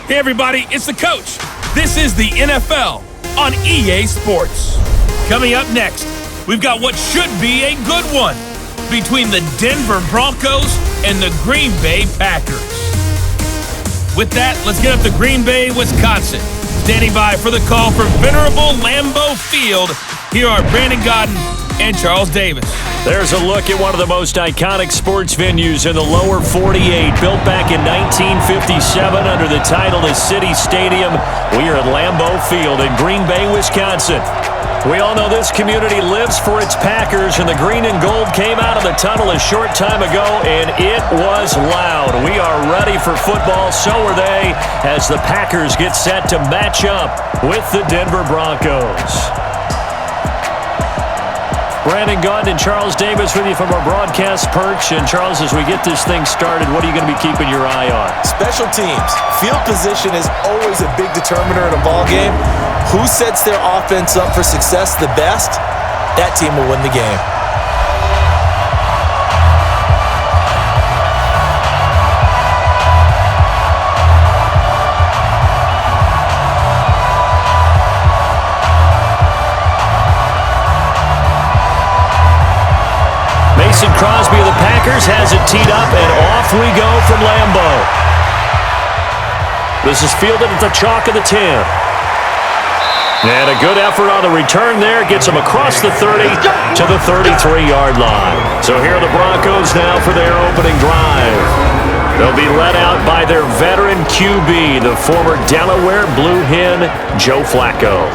Hey everybody, it's the coach. This is the NFL on EA Sports. Coming up next, we've got what should be a good one between the Denver Broncos and the Green Bay Packers. With that, let's get up to Green Bay, Wisconsin. Standing by for the call from venerable Lambeau Field, here are Brandon Godden and Charles Davis. There's a look at one of the most iconic sports venues in the lower 48, built back in 1957 under the title of City Stadium. We are at Lambeau Field in Green Bay, Wisconsin. We all know this community lives for its Packers, and the green and gold came out of the tunnel a short time ago, and it was loud. We are ready for football, so are they, as the Packers get set to match up with the Denver Broncos. Brandon Gaudin and Charles Davis with you from our broadcast perch. And Charles, as we get this thing started, what are you going to be keeping your eye on? Special teams. Field position is always a big determiner in a ball game. Who sets their offense up for success the best, that team will win the game. Mason Crosby of the Packers has it teed up, and off we go from Lambeau. This is fielded at the chalk of the 10. And a good effort on the return there. Gets him across the 30 to the 33-yard line. So here are the Broncos now for their opening drive. They'll be led out by their veteran QB, the former Delaware Blue Hen, Joe Flacco.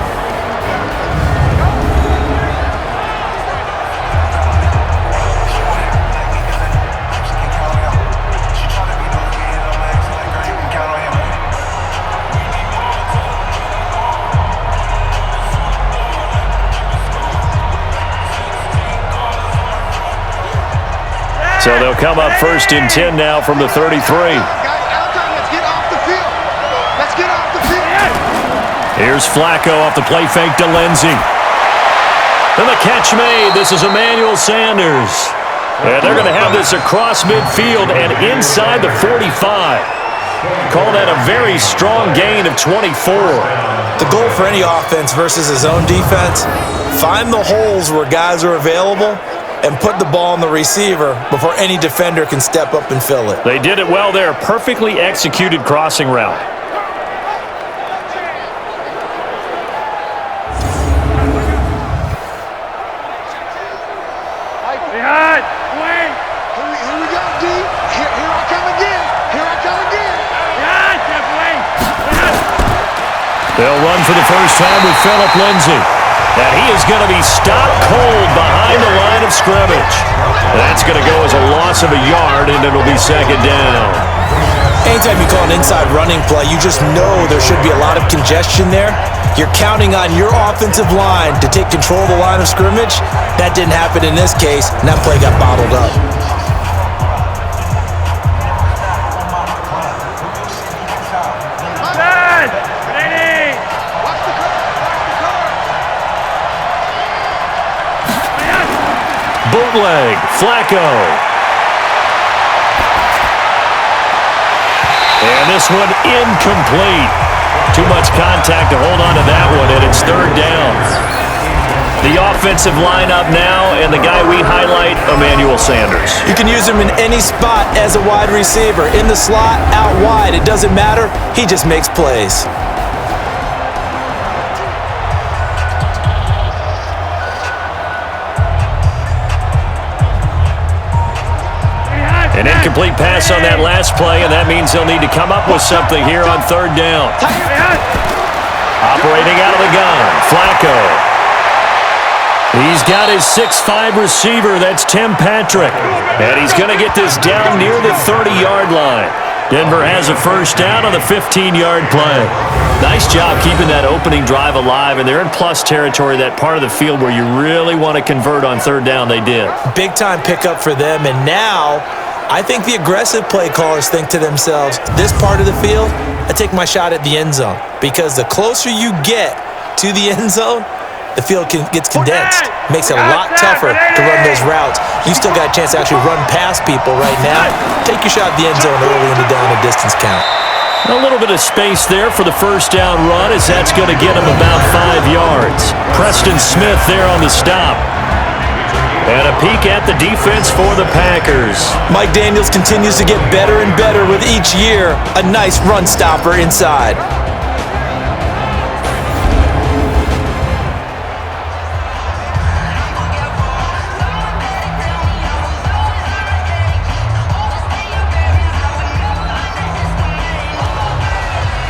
So they'll come up first and 10 now from the 33. Here's Flacco off the play fake to Lindsey. And the catch made. This is Emmanuel Sanders. And they're going to have this across midfield and inside the 45. Call that a very strong gain of 24. The goal for any offense versus his own defense, find the holes where guys are available and put the ball on the receiver before any defender can step up and fill it. They did it well there. Perfectly executed crossing route. They'll run for the first time with Phillip Lindsay. And he is going to be stopped cold behind the line of scrimmage. That's going to go as a loss of a yard, and it'll be second down. Anytime you call an inside running play, you just know there should be a lot of congestion there. You're counting on your offensive line to take control of the line of scrimmage. That didn't happen in this case, and that play got bottled up. Bootleg, Flacco. And this one incomplete. Too much contact to hold on to that one, and it's third down. The offensive lineup now, and the guy we highlight, Emmanuel Sanders. You can use him in any spot as a wide receiver. In the slot, out wide, it doesn't matter. He just makes plays. An incomplete pass on that last play, and that means they'll need to come up with something here on third down. Operating out of the gun, Flacco. He's got his 6'5 receiver, that's Tim Patrick. And he's going to get this down near the 30-yard line. Denver has a first down on the 15-yard play. Nice job keeping that opening drive alive, and they're in plus territory, that part of the field where you really want to convert on third down. They did. Big-time pickup for them, and now I think the aggressive play callers think to themselves, this part of the field, I take my shot at the end zone. Because the closer you get to the end zone, the field gets condensed. Makes it a lot tougher to run those routes. You still got a chance to actually run past people right now. Take your shot at the end zone early in the down and distance count. A little bit of space there for the first down run, as that's going to get him about 5 yards. Preston Smith there on the stop. And a peek at the defense for the Packers. Mike Daniels continues to get better and better with each year. A nice run stopper inside.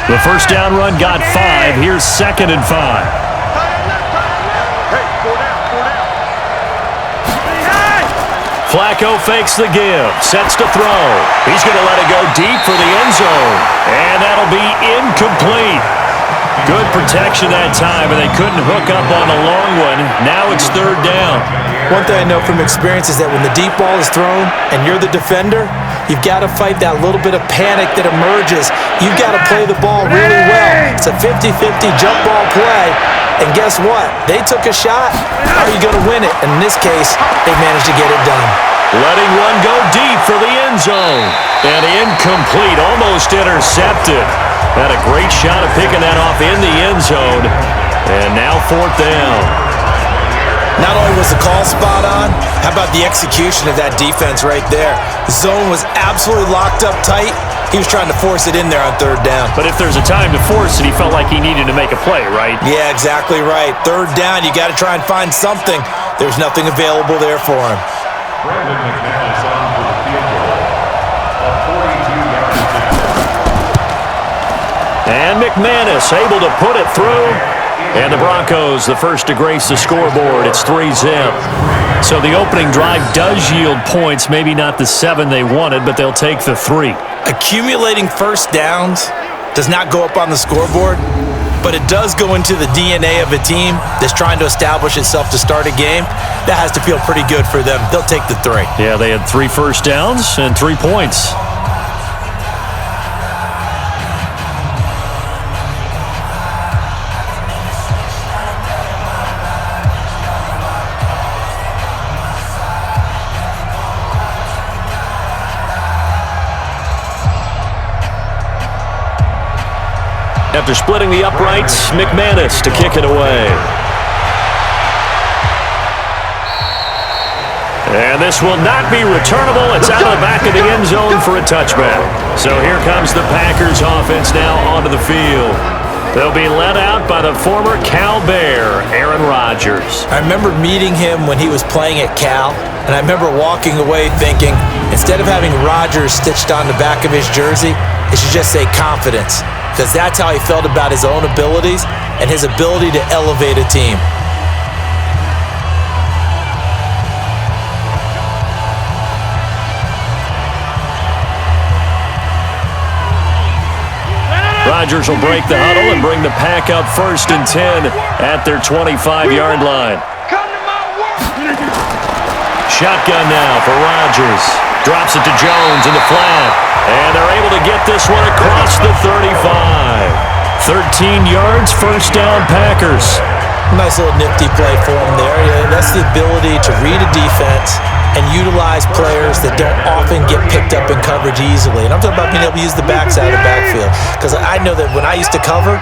The first down run got 5. Here's 2nd and 5. Flacco fakes the give, sets to throw. He's going to let it go deep for the end zone. And that'll be incomplete. Good protection that time, and they couldn't hook up on a long one. Now it's 3rd down. One thing I know from experience is that when the deep ball is thrown and you're the defender, you've got to fight that little bit of panic that emerges. You've got to play the ball really well. It's a 50-50 jump ball play. And guess what? They took a shot. How are you going to win it? And in this case, they managed to get it done. Letting one go deep for the end zone. And incomplete, almost intercepted. Had a great shot of picking that off in the end zone. And now 4th down. Not only was the call spot on, how about the execution of that defense right there? The zone was absolutely locked up tight. He was trying to force it in there on 3rd down. But if there's a time to force it, he felt like he needed to make a play, right? Yeah, exactly right. 3rd down, you got to try and find something. There's nothing available there for him. And McManus able to put it through. And the Broncos, the first to grace the scoreboard. It's 3-zip. So the opening drive does yield points. Maybe not the 7 they wanted, but they'll take the 3. Accumulating first downs does not go up on the scoreboard, but it does go into the DNA of a team that's trying to establish itself to start a game. That has to feel pretty good for them. They'll take the 3. Yeah, they had 3 first downs and 3 points. After splitting the uprights, McManus to kick it away. And this will not be returnable. It's out of the back of the end zone for a touchback. So here comes the Packers offense now onto the field. They'll be led out by the former Cal Bear, Aaron Rodgers. I remember meeting him when he was playing at Cal, and I remember walking away thinking, instead of having Rodgers stitched on the back of his jersey, it should just say confidence, because that's how he felt about his own abilities and his ability to elevate a team. Rodgers will break the huddle and bring the Pack up 1st and 10 at their 25-yard line. Shotgun now for Rodgers. Drops it to Jones in the flat. And they're able to get this one across the 35. 13 yards, first down Packers. Nice little nifty play for him there. Yeah, that's the ability to read a defense and utilize players that don't often get picked up in coverage easily. And I'm talking about being able to use the backside of the backfield. Because I know that when I used to cover,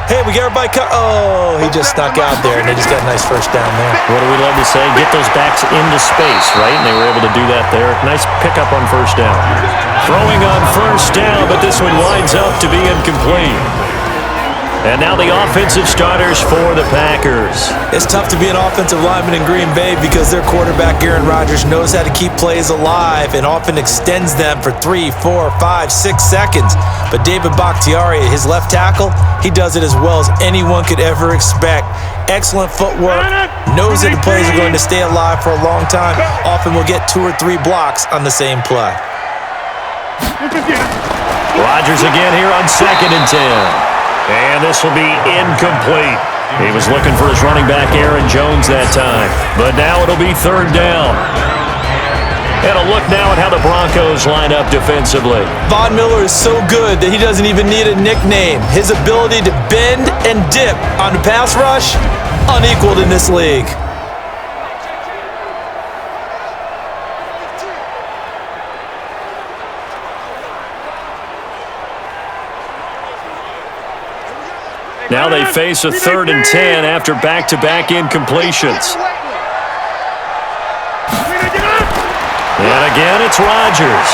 hey, we got everybody oh, he just snuck out there, and they just got a nice first down there. What do we love to say? Get those backs into space, right? And they were able to do that there. Nice pickup on first down. Throwing on first down, but this one winds up to be incomplete. And now the offensive starters for the Packers. It's tough to be an offensive lineman in Green Bay because their quarterback, Aaron Rodgers, knows how to keep plays alive and often extends them for 3, 4, 5, 6 seconds. But David Bakhtiari, his left tackle, he does it as well as anyone could ever expect. Excellent footwork, knows that the plays are going to stay alive for a long time. Often will get 2 or 3 blocks on the same play. Rodgers again here on 2nd and 10. And this will be incomplete. He was looking for his running back, Aaron Jones, that time. But now it'll be 3rd down. And a look now at how the Broncos line up defensively. Von Miller is so good that he doesn't even need a nickname. His ability to bend and dip on the pass rush, unequaled in this league. Now they face a 3rd and 10 after back-to-back incompletions. And again, it's Rodgers.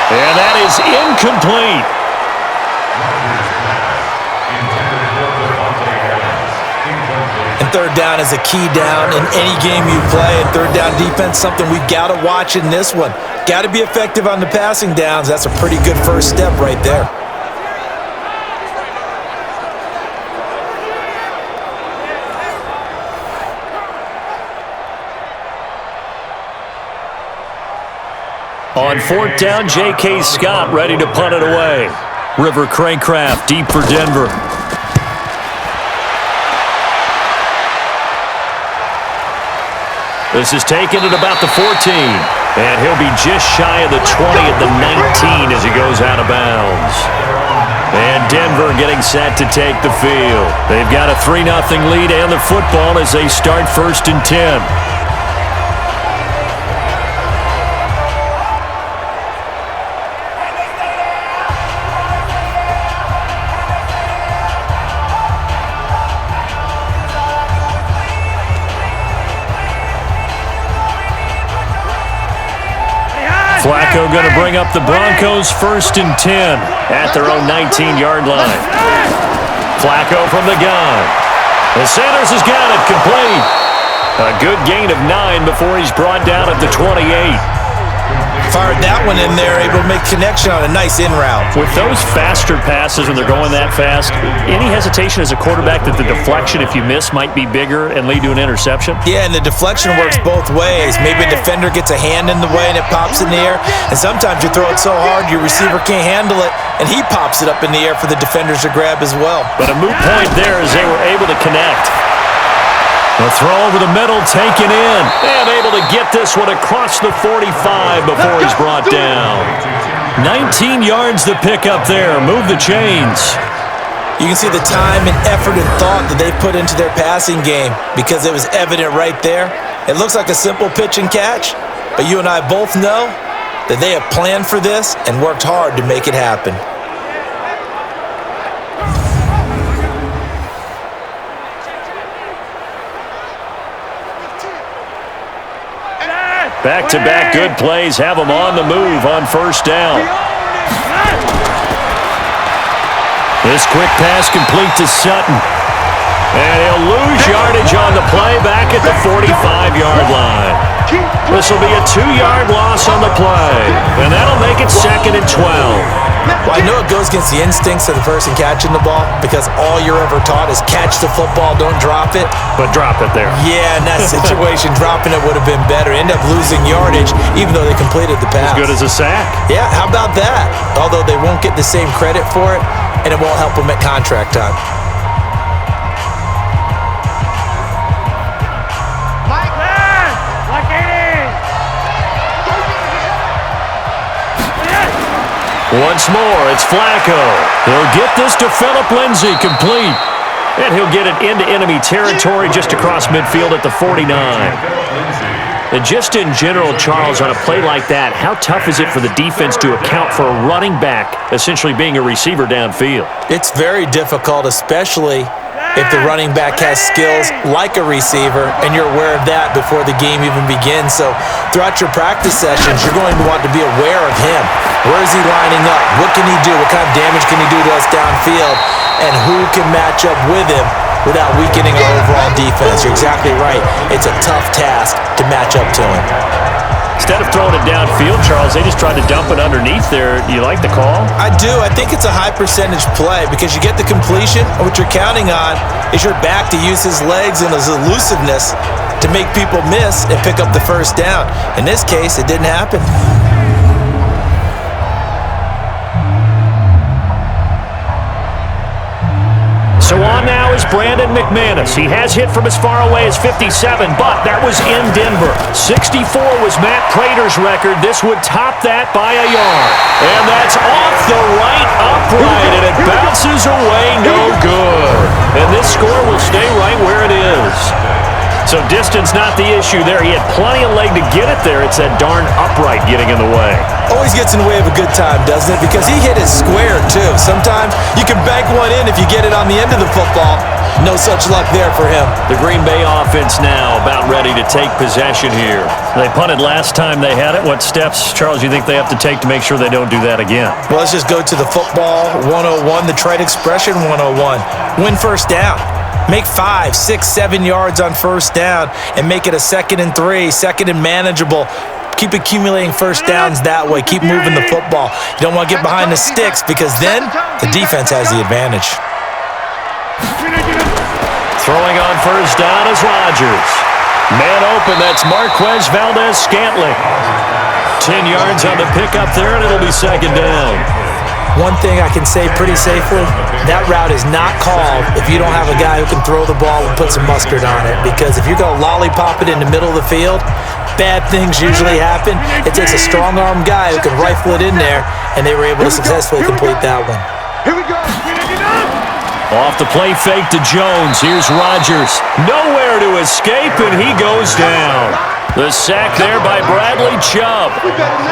And that is incomplete. And 3rd down is a key down in any game you play. And 3rd down defense, something we've got to watch in this one. Got to be effective on the passing downs. That's a pretty good first step right there. On 4th down, J.K. Scott ready to punt it away. River Craycraft deep for Denver. This is taken at about the 14. And he'll be just shy of the 20 at the 19 as he goes out of bounds. And Denver getting set to take the field. They've got a 3-0 lead and the football as they start 1st and 10. Flacco going to bring up the Broncos 1st and 10 at their own 19-yard line. Flacco from the gun. And Sanders has got it complete. A good gain of 9 before he's brought down at the 28. Fired that one in there, able to make connection on a nice in route. With those faster passes when they're going that fast, any hesitation as a quarterback that the deflection, if you miss, might be bigger and lead to an interception? Yeah, and the deflection works both ways. Maybe a defender gets a hand in the way and it pops in the air, and sometimes you throw it so hard your receiver can't handle it, and he pops it up in the air for the defenders to grab as well. But a moot point there as they were able to connect. The throw over the middle, taken in, and able to get this one across the 45 before he's brought down. 19 yards to pick up there. Move the chains. You can see the time and effort and thought that they put into their passing game because it was evident right there. It looks like a simple pitch and catch, but you and I both know that they have planned for this and worked hard to make it happen. Back-to-back good plays have them on the move on 1st down. This quick pass complete to Sutton. And he'll lose yardage on the play back at the 45-yard line. This will be a 2-yard loss on the play. And that'll make it 2nd and 12. Well, I know it goes against the instincts of the person catching the ball because all you're ever taught is catch the football, don't drop it. But drop it there. Yeah, in that situation, dropping it would have been better. End up losing yardage even though they completed the pass. As good as a sack. Yeah, how about that? Although they won't get the same credit for it, and it won't help them at contract time. Once more, it's Flacco. He'll get this to Phillip Lindsay complete. And he'll get it into enemy territory just across midfield at the 49. And just in general, Charles, on a play like that, how tough is it for the defense to account for a running back essentially being a receiver downfield? It's very difficult, especially if the running back has skills like a receiver, and you're aware of that before the game even begins. So throughout your practice sessions, you're going to want to be aware of him. Where is he lining up? What can he do? What kind of damage can he do to us downfield? And who can match up with him without weakening our overall defense? You're exactly right. It's a tough task to match up to him. Instead of throwing it downfield, Charles, they just tried to dump it underneath there. Do you like the call? I do. I think it's a high percentage play because you get the completion, and what you're counting on is your back to use his legs and his elusiveness to make people miss and pick up the 1st down. In this case, it didn't happen. So on now is Brandon McManus. He has hit from as far away as 57, but that was in Denver. 64 was Matt Prater's record. This would top that by a yard. And that's off the right upright, and it bounces away no good. And this score will stay right where it is. So distance not the issue there. He had plenty of leg to get it there. It's that darn upright getting in the way. Always gets in the way of a good time, doesn't it? Because he hit it square, too. Sometimes you can bank one in if you get it on the end of the football. No such luck there for him. The Green Bay offense now about ready to take possession here. They punted last time they had it. What steps, Charles, you think they have to take to make sure they don't do that again? Well, let's just go to the football 101, the trade expression 101. Win first down. Make 5, 6, 7 yards on first down and make it a 2nd and 3, 2nd and manageable. Keep accumulating first downs that way. Keep moving the football. You don't want to get behind the sticks because then the defense has the advantage. Throwing on first down is Rodgers. Man open, that's Marquez Valdez-Scantling. 10 yards on the pickup there, and it'll be 2nd down. One thing I can say pretty safely, that route is not called if you don't have a guy who can throw the ball and put some mustard on it. Because if you're going to lollipop it in the middle of the field, bad things usually happen. It takes a strong-arm guy who can rifle it in there, and they were able to successfully complete that one. Here we go. Off the play fake to Jones. Here's Rodgers. Nowhere to escape, and he goes down. The sack there by Bradley Chubb.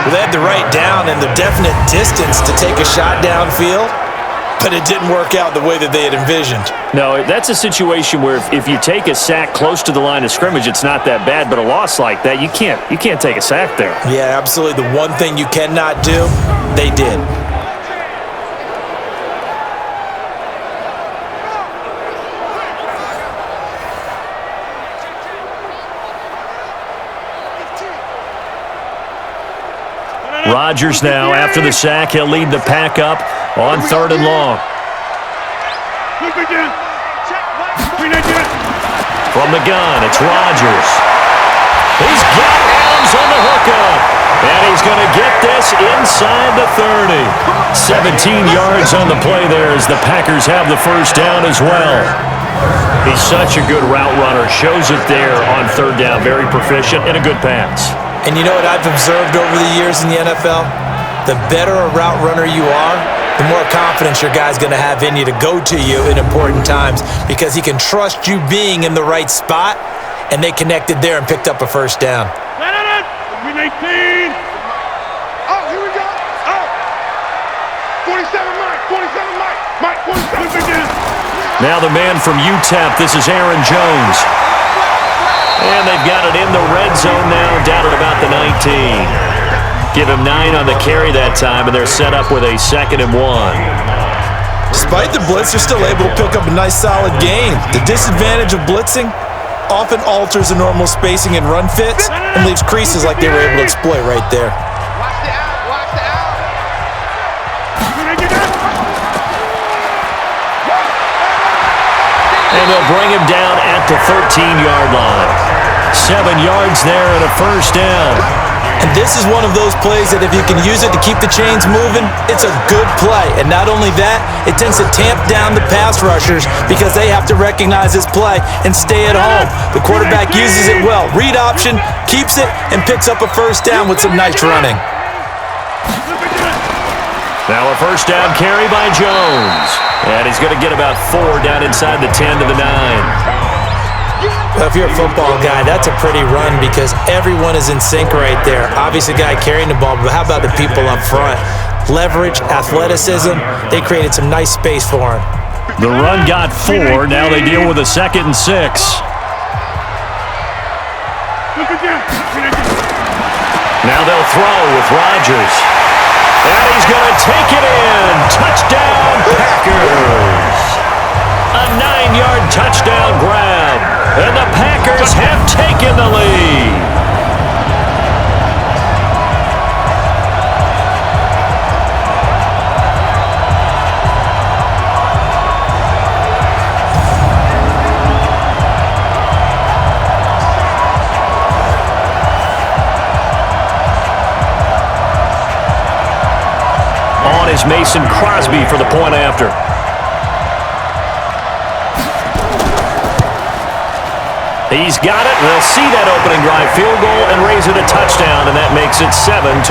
They had the right down and the definite distance to take a shot downfield, but it didn't work out the way that they had envisioned. No, that's a situation where if you take a sack close to the line of scrimmage, it's not that bad, but a loss like that, you can't take a sack there. Yeah, absolutely. The one thing you cannot do, they did. Rodgers now, after the sack, he'll lead the pack up on 3rd and long. From the gun, it's Rodgers. He's got Adams on the hookup. And he's going to get this inside the 30. 17 yards on the play there as the Packers have the first down as well. He's such a good route runner. Shows it there on 3rd down. Very proficient and a good pass. And you know what I've observed over the years in the NFL? The better a route runner you are, the more confidence your guy's going to have in you to go to you in important times because he can trust you being in the right spot, and they connected there and picked up a first down. Win 18. Oh, here we go. Oh. 47 Mike. 47 Mike. Mike, 47. Now the man from UTEP, this is Aaron Jones. And they've got it in the red zone now, down at about the 19. Give him 9 on the carry that time, and they're set up with a 2nd and 1. Despite the blitz, they're still able to pick up a nice, solid gain. The disadvantage of blitzing often alters the normal spacing and run fits and leaves creases like they were able to exploit right there. Watch the out. Watch the out. And they'll bring him down at the 13-yard line. 7 yards there and a first down. And this is one of those plays that if you can use it to keep the chains moving, it's a good play. And not only that, it tends to tamp down the pass rushers because they have to recognize this play and stay at home. The quarterback uses it well. Read option, keeps it, and picks up a first down with some nice running. Now a first down carry by Jones. And he's going to get about 4 down inside the 10 to the 9. Well, if you're a football guy, that's a pretty run because everyone is in sync right there. Obviously, the guy carrying the ball, but how about the people up front? Leverage, athleticism, they created some nice space for him. The run got 4. Now they deal with a 2nd and 6. Now they'll throw with Rodgers. And he's going to take it in. Touchdown, Packers. A 9-yard touchdown grab. And the Packers have taken the lead. On is Mason Crosby for the point after. He's got it. They'll see that opening drive field goal and raise it a touchdown, and that makes it 7-3.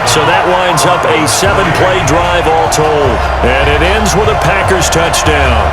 So that winds up a 7-play drive all told, and it ends with a Packers touchdown.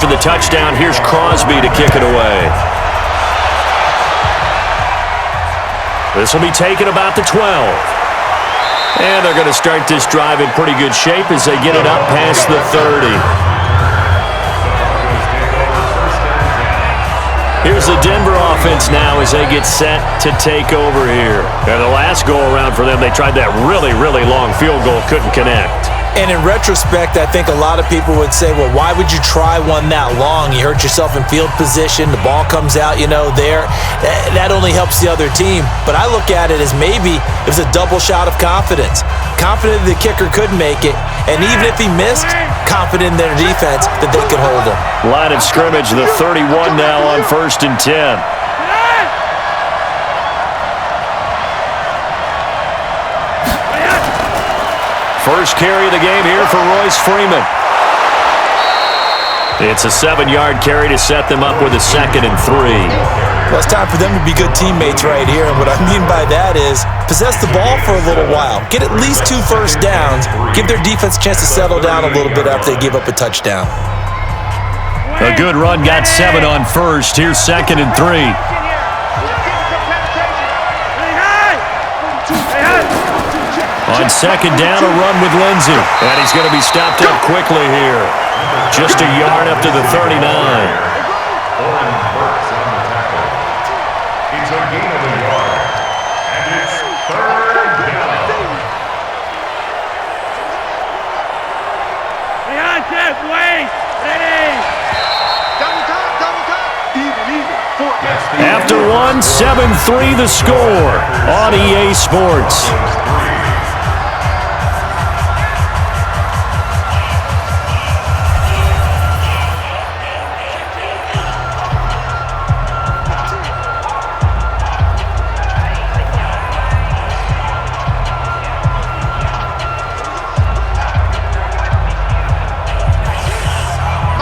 after the touchdown. Here's Crosby to kick it away. This will be taken about the 12. And they're going to start this drive in pretty good shape as they get it up past the 30. Here's the Denver offense now as they get set to take over here. And the last go-around for them, they tried that really, really long field goal, couldn't connect. And in retrospect, I think a lot of people would say, well, why would you try one that long? You hurt yourself in field position. The ball comes out, there. That only helps the other team. But I look at it as maybe it was a double shot of confidence. Confident the kicker could make it. And even if he missed, confident in their defense that they could hold him. Line of scrimmage, the 31 now on 1st and 10. First carry of the game here for Royce Freeman. It's a 7-yard carry to set them up with a 2nd and 3. Well, it's time for them to be good teammates right here. And what I mean by that is possess the ball for a little while. Get at least 2 first downs. Give their defense a chance to settle down a little bit after they give up a touchdown. A good run got 7 on 1st. Here's 2nd and 3. On 2nd down, a run with Lindsey. And he's going to be stopped up quickly here. Just a yard up to the 39. It's a gain of a yard. And it's 3rd down. Wait! Ready! Double top. Even. After 1, 7-3 the score on EA Sports.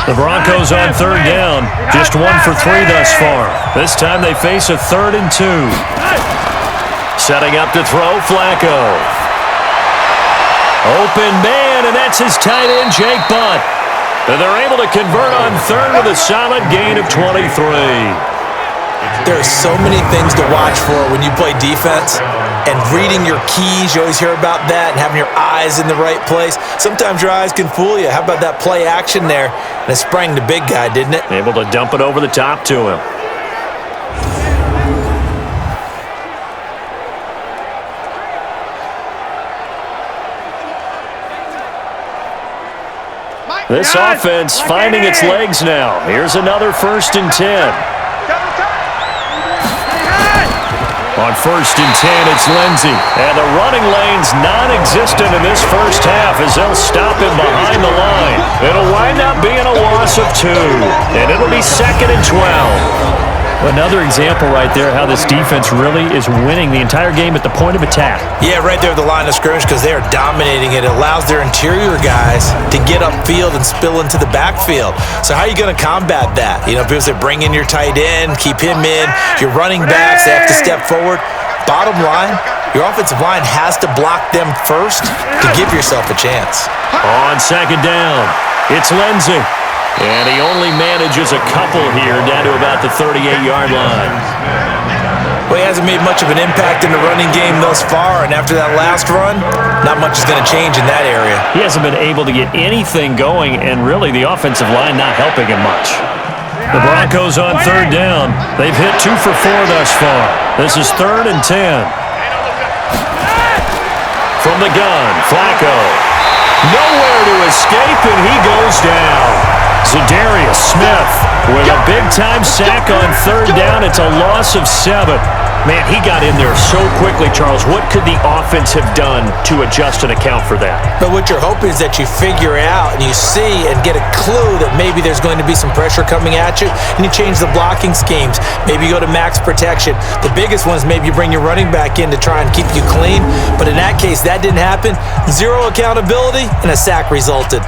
The Broncos on 3rd down. Just 1 for 3 thus far. This time they face a 3rd and 2. Setting up to throw, Flacco. Open man, and that's his tight end, Jake Butt. And they're able to convert on 3rd with a solid gain of 23. There are so many things to watch for when you play defense. And reading your keys, you always hear about that, and having your eyes in the right place. Sometimes your eyes can fool you. How about that play action there? And it sprang the big guy, didn't it? Able to dump it over the top to him. This offense finding its legs now. Here's another 1st and 10. On 1st and 10, it's Lindsey. And the running lane's non-existent in this first half as they'll stop him behind the line. It'll wind up being a loss of 2. And it'll be 2nd and 12. Another example right there how this defense really is winning the entire game at the point of attack. Yeah, right there at the line of scrimmage because they are dominating it. It allows their interior guys to get upfield and spill into the backfield. So how are you going to combat that? Because they bring in your tight end, keep him in. Your running backs, they have to step forward. Bottom line, your offensive line has to block them first to give yourself a chance. On 2nd down, it's Lindsey. And he only manages a couple here down to about the 38-yard line. Well, he hasn't made much of an impact in the running game thus far, and after that last run, not much is going to change in that area. He hasn't been able to get anything going, and really the offensive line not helping him much. The Broncos on 3rd down. They've hit 2 for 4 thus far. This is 3rd and 10. From the gun, Flacco. Nowhere to escape, and he goes down. Zadarius Smith with a big-time sack on 3rd down. It's a loss of 7. Man, he got in there so quickly, Charles. What could the offense have done to adjust and account for that? But what you're hoping is that you figure out and you see and get a clue that maybe there's going to be some pressure coming at you, and you change the blocking schemes. Maybe you go to max protection. The biggest one is maybe you bring your running back in to try and keep you clean. But in that case, that didn't happen. 0 accountability, and a sack resulted.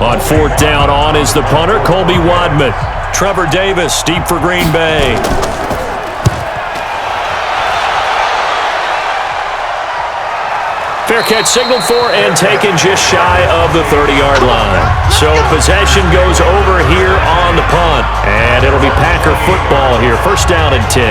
On 4th down, on is the punter, Colby Wadman. Trevor Davis, deep for Green Bay. Fair catch signaled for and taken just shy of the 30-yard line. So possession goes over here on the punt. And it'll be Packer football here. First down and 10.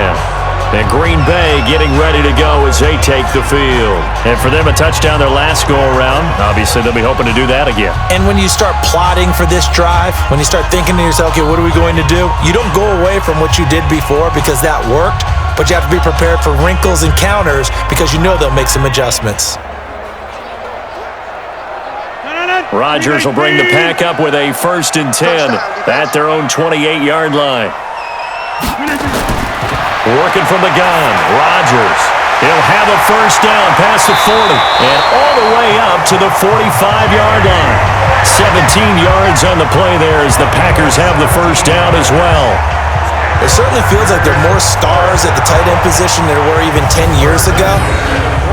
And Green Bay getting ready to go as they take the field. And for them, a touchdown their last go-around. Obviously, they'll be hoping to do that again. And when you start plotting for this drive, when you start thinking to yourself, okay, what are we going to do? You don't go away from what you did before because that worked, but you have to be prepared for wrinkles and counters because you know they'll make some adjustments. Rodgers will bring the pack up with a 1st and 10 at their own 28-yard line. Working from the gun, Rodgers. He'll have a first down past the 40 and all the way up to the 45-yard line. 17 yards on the play there as the Packers have the first down as well. It certainly feels like there are more stars at the tight end position than there were even 10 years ago.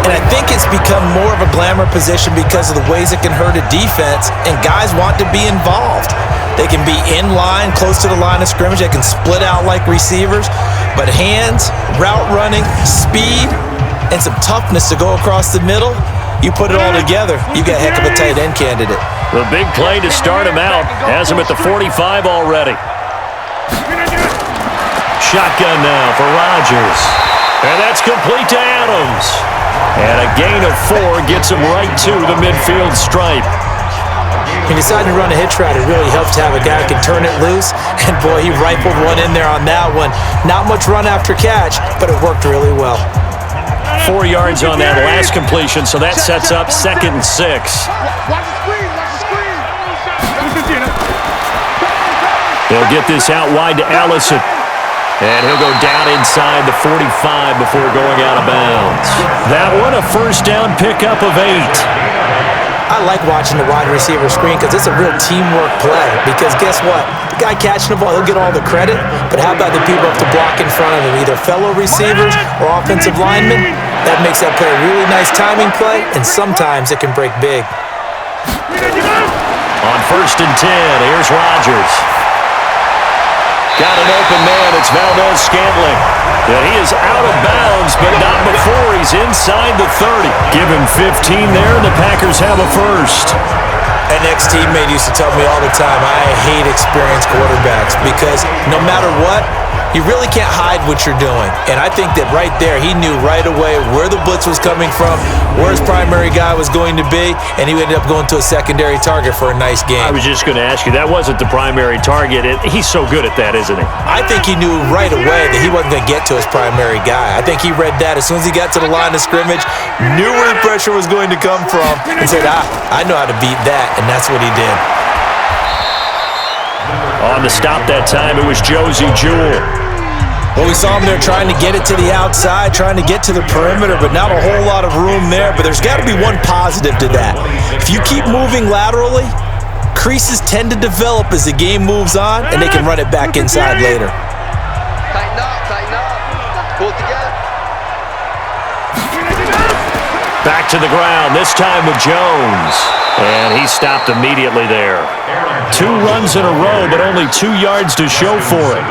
And I think it's become more of a glamour position because of the ways it can hurt a defense, and guys want to be involved. They can be in line, close to the line of scrimmage. They can split out like receivers. But hands, route running, speed, and some toughness to go across the middle, you put it all together, you got a heck of a tight end candidate. The big play to start him out has him at the 45 already. Shotgun now for Rodgers. And that's complete to Adams. And a gain of 4 gets him right to the midfield stripe. He decided to run a hitch route. It really helps to have a guy who can turn it loose. And boy, he rifled one in there on that one. Not much run after catch, but it worked really well. 4 yards on that last completion, so that sets up 2nd and 6. They'll get this out wide to Allison. And he'll go down inside the 45 before going out of bounds. That one, a first down pickup of 8. I like watching the wide receiver screen because it's a real teamwork play. Because guess what? The guy catching the ball, he'll get all the credit. But how about the people up to block in front of him, either fellow receivers or offensive linemen? That makes that play a really nice timing play, and sometimes it can break big. On 1st and 10, here's Rodgers. Got an open man, it's Valdez-Scantling. And he is out of bounds, but not before he's inside the 30. Give him 15 there, and the Packers have a first. An ex-teammate used to tell me all the time, I hate experienced quarterbacks because no matter what, you really can't hide what you're doing. And I think that right there, he knew right away where the blitz was coming from, where his primary guy was going to be, and he ended up going to a secondary target for a nice game. I was just going to ask you, that wasn't the primary target. He's so good at that, isn't he? I think he knew right away that he wasn't going to get to his primary guy. I think he read that as soon as he got to the line of scrimmage, knew where the pressure was going to come from, and said, I know how to beat that, and that's what he did. On the stop that time, it was Josie Jewell. Well, we saw him there trying to get it to the outside, trying to get to the perimeter, but not a whole lot of room there. But there's got to be one positive to that. If you keep moving laterally, creases tend to develop as the game moves on, and they can run it back inside later. Tighten up, pull it together. Back to the ground, this time with Jones. And he stopped immediately there. 2 runs in a row, but only 2 yards to show for it.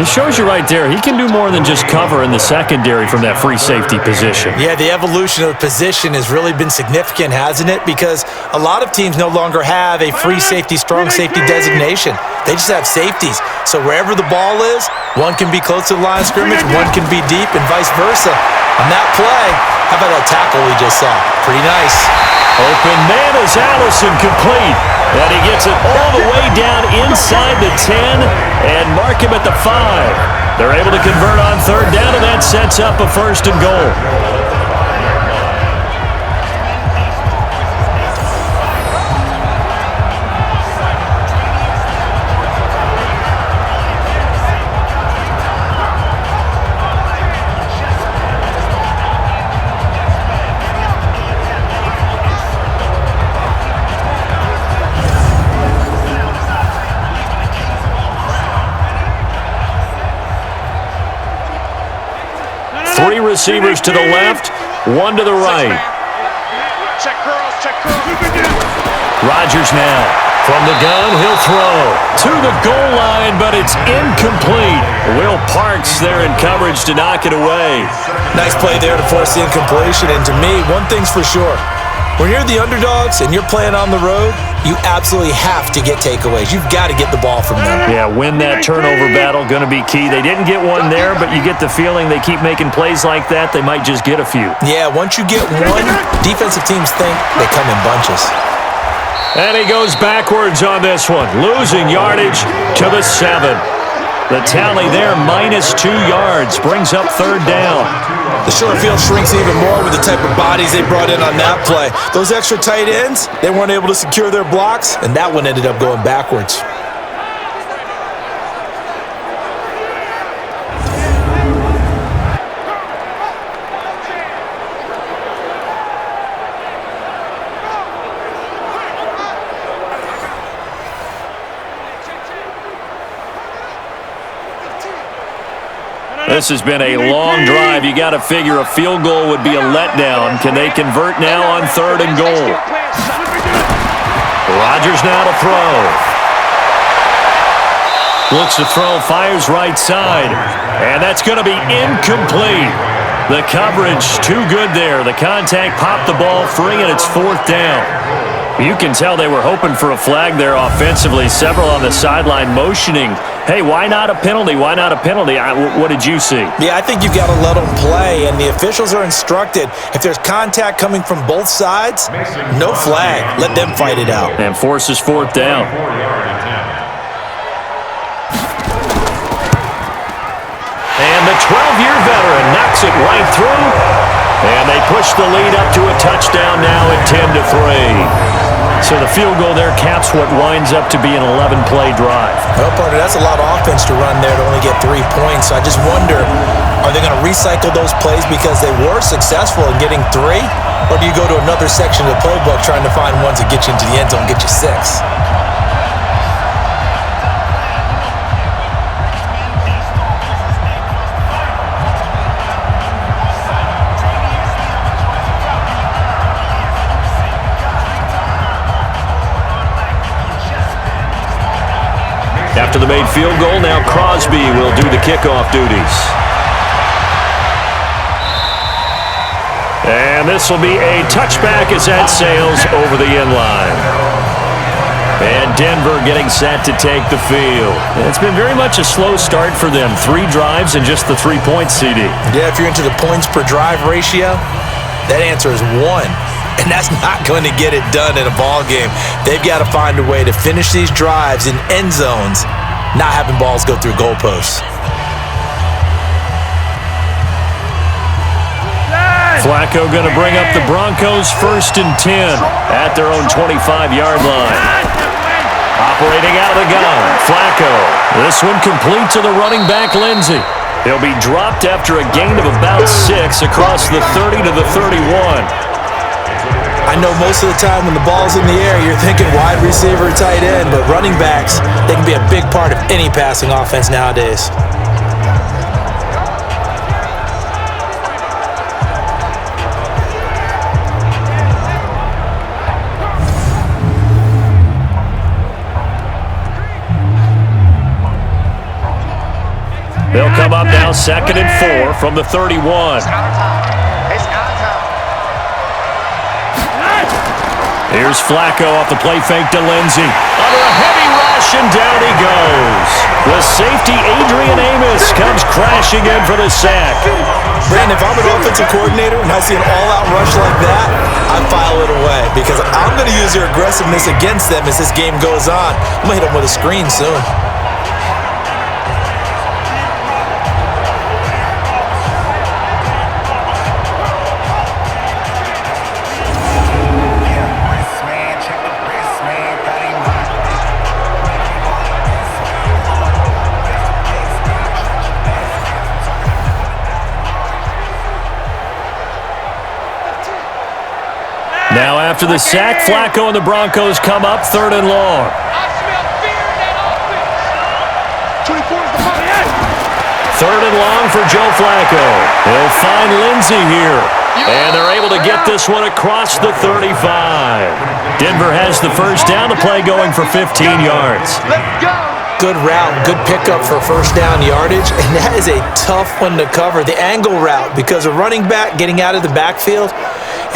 It shows you right there, he can do more than just cover in the secondary from that free safety position. Yeah, the evolution of the position has really been significant, hasn't it? Because a lot of teams no longer have a free safety, strong safety designation. They just have safeties. So wherever the ball is, one can be close to the line of scrimmage, one can be deep, and vice versa. On that play, how about that tackle we just saw? Pretty nice. Open man is Allison, complete. And he gets it all the way down inside the 10 and mark him at the 5. They're able to convert on 3rd down, and that sets up a 1st and goal. Three receivers to the left, one to the right. Check girls, check girls. Rodgers now. From the gun, he'll throw to the goal line, but it's incomplete. Will Parks there in coverage to knock it away. Nice play there to force the incompletion. And to me, one thing's for sure. When you're the underdogs and you're playing on the road, you absolutely have to get takeaways. You've got to get the ball from them. Yeah, win that turnover battle, going to be key. They didn't get one there, but you get the feeling they keep making plays like that, they might just get a few. Yeah, once you get one, defensive teams think they come in bunches. And he goes backwards on this one, losing yardage to the 7. The tally there, -2 yards, brings up 3rd down. The short field shrinks even more with the type of bodies they brought in on that play. Those extra tight ends, they weren't able to secure their blocks, and that one ended up going backwards. This has been a long drive. You got to figure a field goal would be a letdown. Can they convert now on 3rd and goal? Rodgers now to throw. Looks to throw, fires right side. And that's going to be incomplete. The coverage too good there. The contact popped the ball free, and it's 4th down. You can tell they were hoping for a flag there offensively. Several on the sideline motioning, hey, why not a penalty? Why not a penalty? What did you see? Yeah, I think you've got to let them play, and the officials are instructed, if there's contact coming from both sides, no flag. Let them fight it out. And forces 4th down. And the 12-year veteran knocks it right through. And they push the lead up to a touchdown now at 10-3. So the field goal there caps what winds up to be an 11-play drive. Well, partner, that's a lot of offense to run there to only get 3 points. So I just wonder, are they going to recycle those plays because they were successful in getting 3? Or do you go to another section of the playbook trying to find ones that get you into the end zone and get you 6? After the made field goal, now Crosby will do the kickoff duties. And this will be a touchback as that sails over the end line. And Denver getting set to take the field. It's been very much a slow start for them. 3 drives and just the 3 points, CD. Yeah, if you're into the points per drive ratio, that answer is 1. And that's not going to get it done in a ball game. They've got to find a way to finish these drives in end zones, not having balls go through goalposts. Flacco going to bring up the Broncos 1st and 10 at their own 25-yard line. Operating out of the gun, Flacco. This one complete to the running back, Lindsey. He'll be dropped after a gain of about 6 across the 30 to the 31. I know most of the time when the ball's in the air, you're thinking wide receiver, tight end, but running backs, they can be a big part of any passing offense nowadays. They'll come up now 2nd and 4 from the 31. Here's Flacco off the play fake to Lindsey. Under a heavy rush, and down he goes. The safety, Adrian Amos, comes crashing in for the sack. Brandon, if I'm an offensive coordinator and I see an all-out rush like that, I file it away because I'm going to use their aggressiveness against them as this game goes on. I'm going to hit them with a screen soon. Now after the sack, Flacco and the Broncos come up 3rd and long. Third and long for Joe Flacco. He'll find Lindsey here. And they're able to get this one across the 35. Denver has the first down. The play going for 15 yards. Let's go. good route, good pickup for first down yardage, and that is a tough one to cover. The angle route, because a running back getting out of the backfield,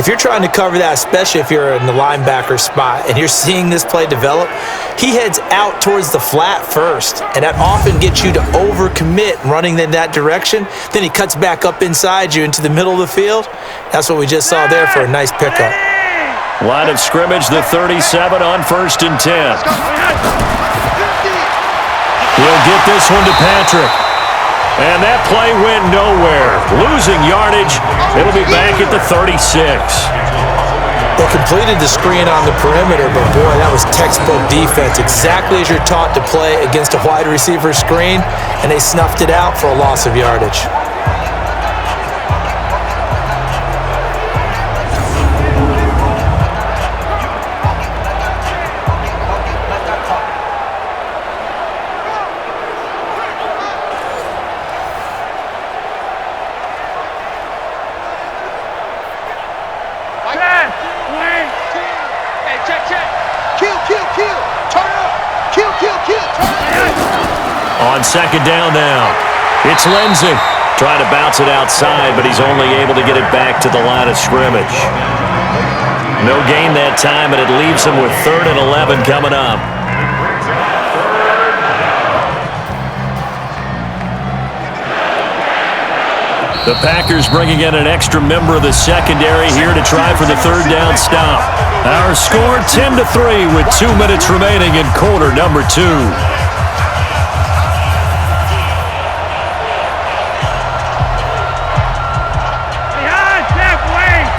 if you're trying to cover that, especially if you're in the linebacker spot and you're seeing this play develop, he heads out towards the flat first, and that often gets you to overcommit running in that direction. Then he cuts back up inside you into the middle of the field. That's what we just saw there for a nice pickup. Line of scrimmage, the 37 on 1st and 10. He'll get this one to Patrick. And that play went nowhere. Losing yardage. It'll be back at the 36. They completed the screen on the perimeter, but boy, that was textbook defense. Exactly as you're taught to play against a wide receiver screen, and they snuffed it out for a loss of yardage. On 2nd down now, it's Lindsey. Trying to bounce it outside, but he's only able to get it back to the line of scrimmage. No gain that time, and it leaves him with 3rd and 11 coming up. The Packers bringing in an extra member of the secondary here to try for the 3rd down stop. Our score 10-3 with 2 minutes remaining in quarter number 2.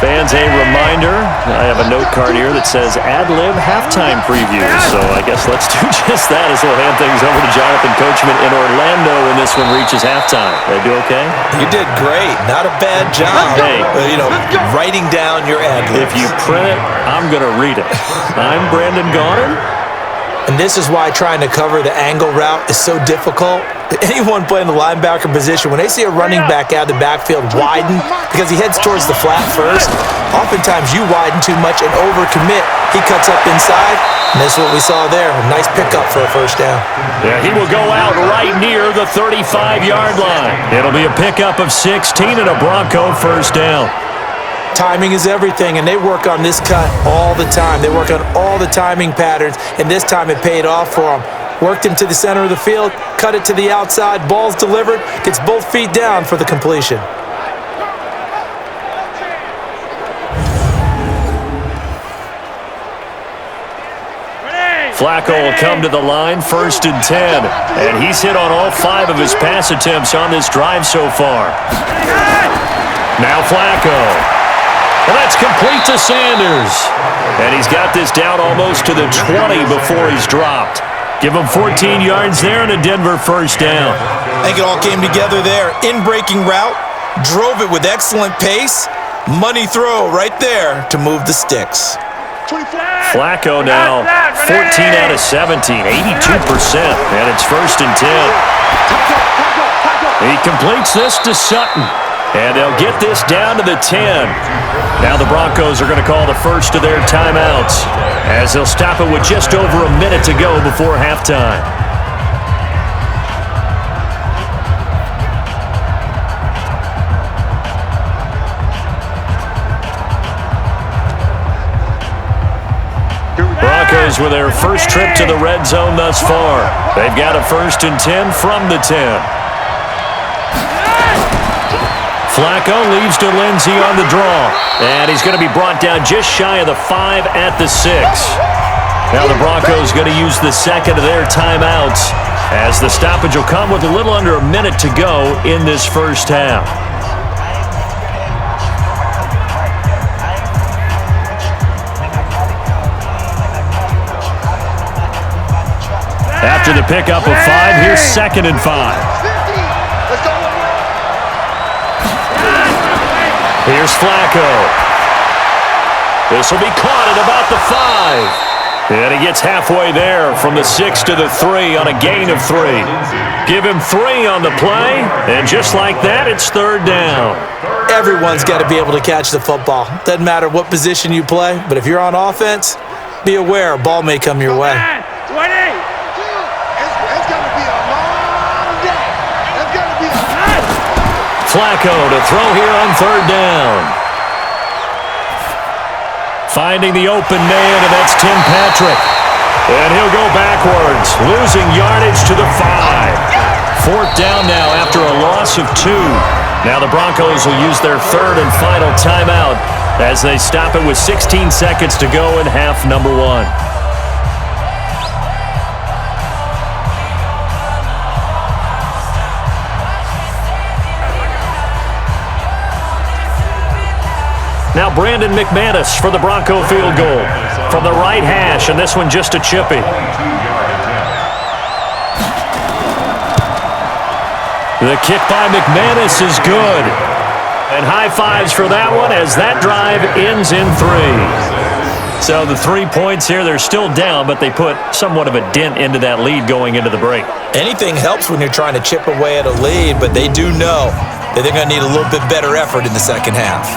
Fans, a reminder, I have a note card here that says ad-lib halftime preview, so I guess let's do just that as we'll hand things over to Jonathan Coachman in Orlando when this one reaches halftime. Did I do okay? You did great. Not a bad job. Hey, writing down your ad-libs. If you print it, I'm going to read it. I'm Brandon Gaudin. And this is why trying to cover the angle route is so difficult. Anyone playing the linebacker position, when they see a running back out of the backfield widen because he heads towards the flat first, oftentimes you widen too much and overcommit. He cuts up inside, and that's what we saw there. A nice pickup for a first down. Yeah, he will go out right near the 35-yard line. It'll be a pickup of 16 and a Bronco first down. Timing is everything, and they work on this cut all the time. They work on all the timing patterns, and this time it paid off for them. Worked him to the center of the field, cut it to the outside, ball's delivered, gets both feet down for the completion. Flacco will come to the line, 1st and 10, and he's hit on all 5 of his pass attempts on this drive so far. Now Flacco. Well, that's complete to Sanders. And he's got this down almost to the 20 before he's dropped. Give him 14 yards there and a Denver first down. I think it all came together there. In-breaking route, drove it with excellent pace. Money throw right there to move the sticks. Flacco now 14 out of 17, 82%. And it's 1st and 10. He completes this to Sutton. And they'll get this down to the 10. Now the Broncos are going to call the first of their timeouts as they'll stop it with just over a minute to go before halftime. Broncos with their first trip to the red zone thus far. They've got a 1st and 10 from the 10. Flacco leaves to Lindsey on the draw. And he's going to be brought down just shy of the 5 at the 6. Now the Broncos going to use the second of their timeouts as the stoppage will come with a little under a minute to go in this first half. After the pickup of 5, here's 2nd and 5. Here's Flacco. This will be caught at about the 5. And he gets halfway there from the 6 to the 3 on a gain of 3. Give him 3 on the play, and just like that, it's 3rd down. Everyone's got to be able to catch the football. Doesn't matter what position you play, but if you're on offense, be aware a ball may come your way. Flacco to throw here on third down. Finding the open man, and that's Tim Patrick. And he'll go backwards, losing yardage to the 5. Fourth down now after a loss of 2. Now the Broncos will use their third and final timeout as they stop it with 16 seconds to go in half number 1. Now Brandon McManus for the Bronco field goal from the right hash, and this one just a chippy. The kick by McManus is good. And high fives for that one as that drive ends in 3. So the 3 points here, they're still down, but they put somewhat of a dent into that lead going into the break. Anything helps when you're trying to chip away at a lead, but they do know that they're going to need a little bit better effort in the second half.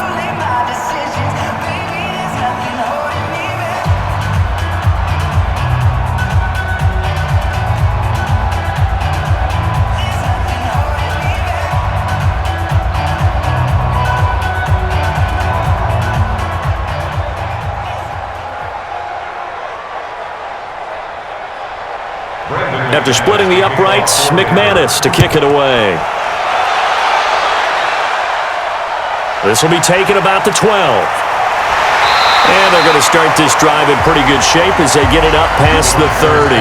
After splitting the uprights, McManus to kick it away. This will be taken about the 12. And they're going to start this drive in pretty good shape as they get it up past the 30.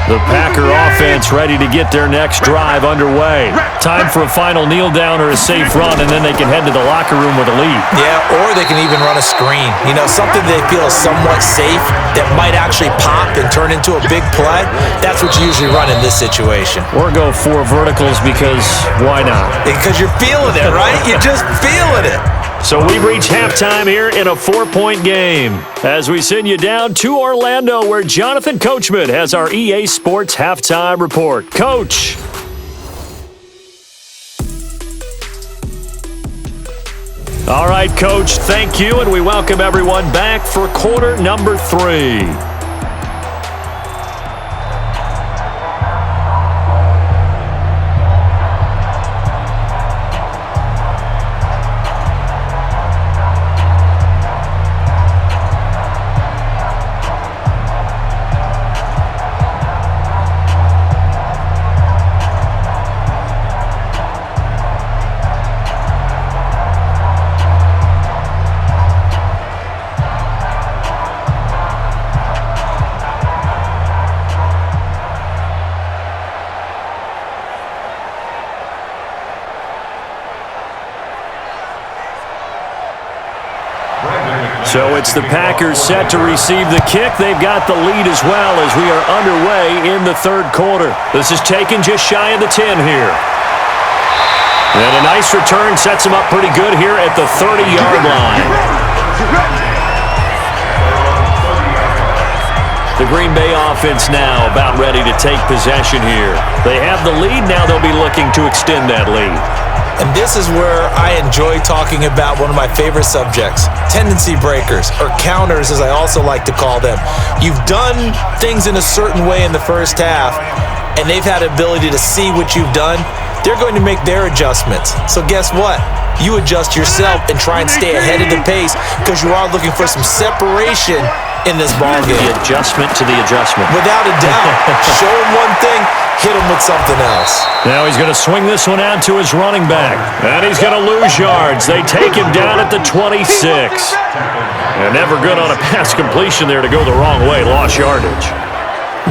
The Packer offense ready to get their next drive underway. Time for a final kneel down or a safe run, and then they can head to the locker room with a lead. Yeah, or they can even run a screen. You know, something they feel is somewhat safe that might actually pop and turn into a big play. That's what you usually run in this situation. Or go 4 verticals because why not? Because you're feeling it, right? You're just feeling it. So we've reached halftime here in a 4-point game as we send you down to Orlando where Jonathan Coachman has our EA Sports halftime report. Coach. All right, Coach, thank you, and we welcome everyone back for quarter number 3. So it's the Packers set to receive the kick. They've got the lead as well as we are underway in the third quarter. This is taken just shy of the 10 here. And a nice return sets them up pretty good here at the 30-yard line. The Green Bay offense now about ready to take possession here. They have the lead. Now they'll be looking to extend that lead. And this is where I enjoy talking about one of my favorite subjects, tendency breakers, or counters as I also like to call them. You've done things in a certain way in the first half, and they've had the ability to see what you've done. They're going to make their adjustments. So guess what? You adjust yourself and try and stay ahead of the pace because you are looking for some separation in this ballgame. The adjustment to the adjustment. Without a doubt. Show him one thing, hit him with something else. Now he's going to swing this one out to his running back. And he's going to lose yards. They take him down at the 26. And never good on a pass completion there to go the wrong way. Lost yardage.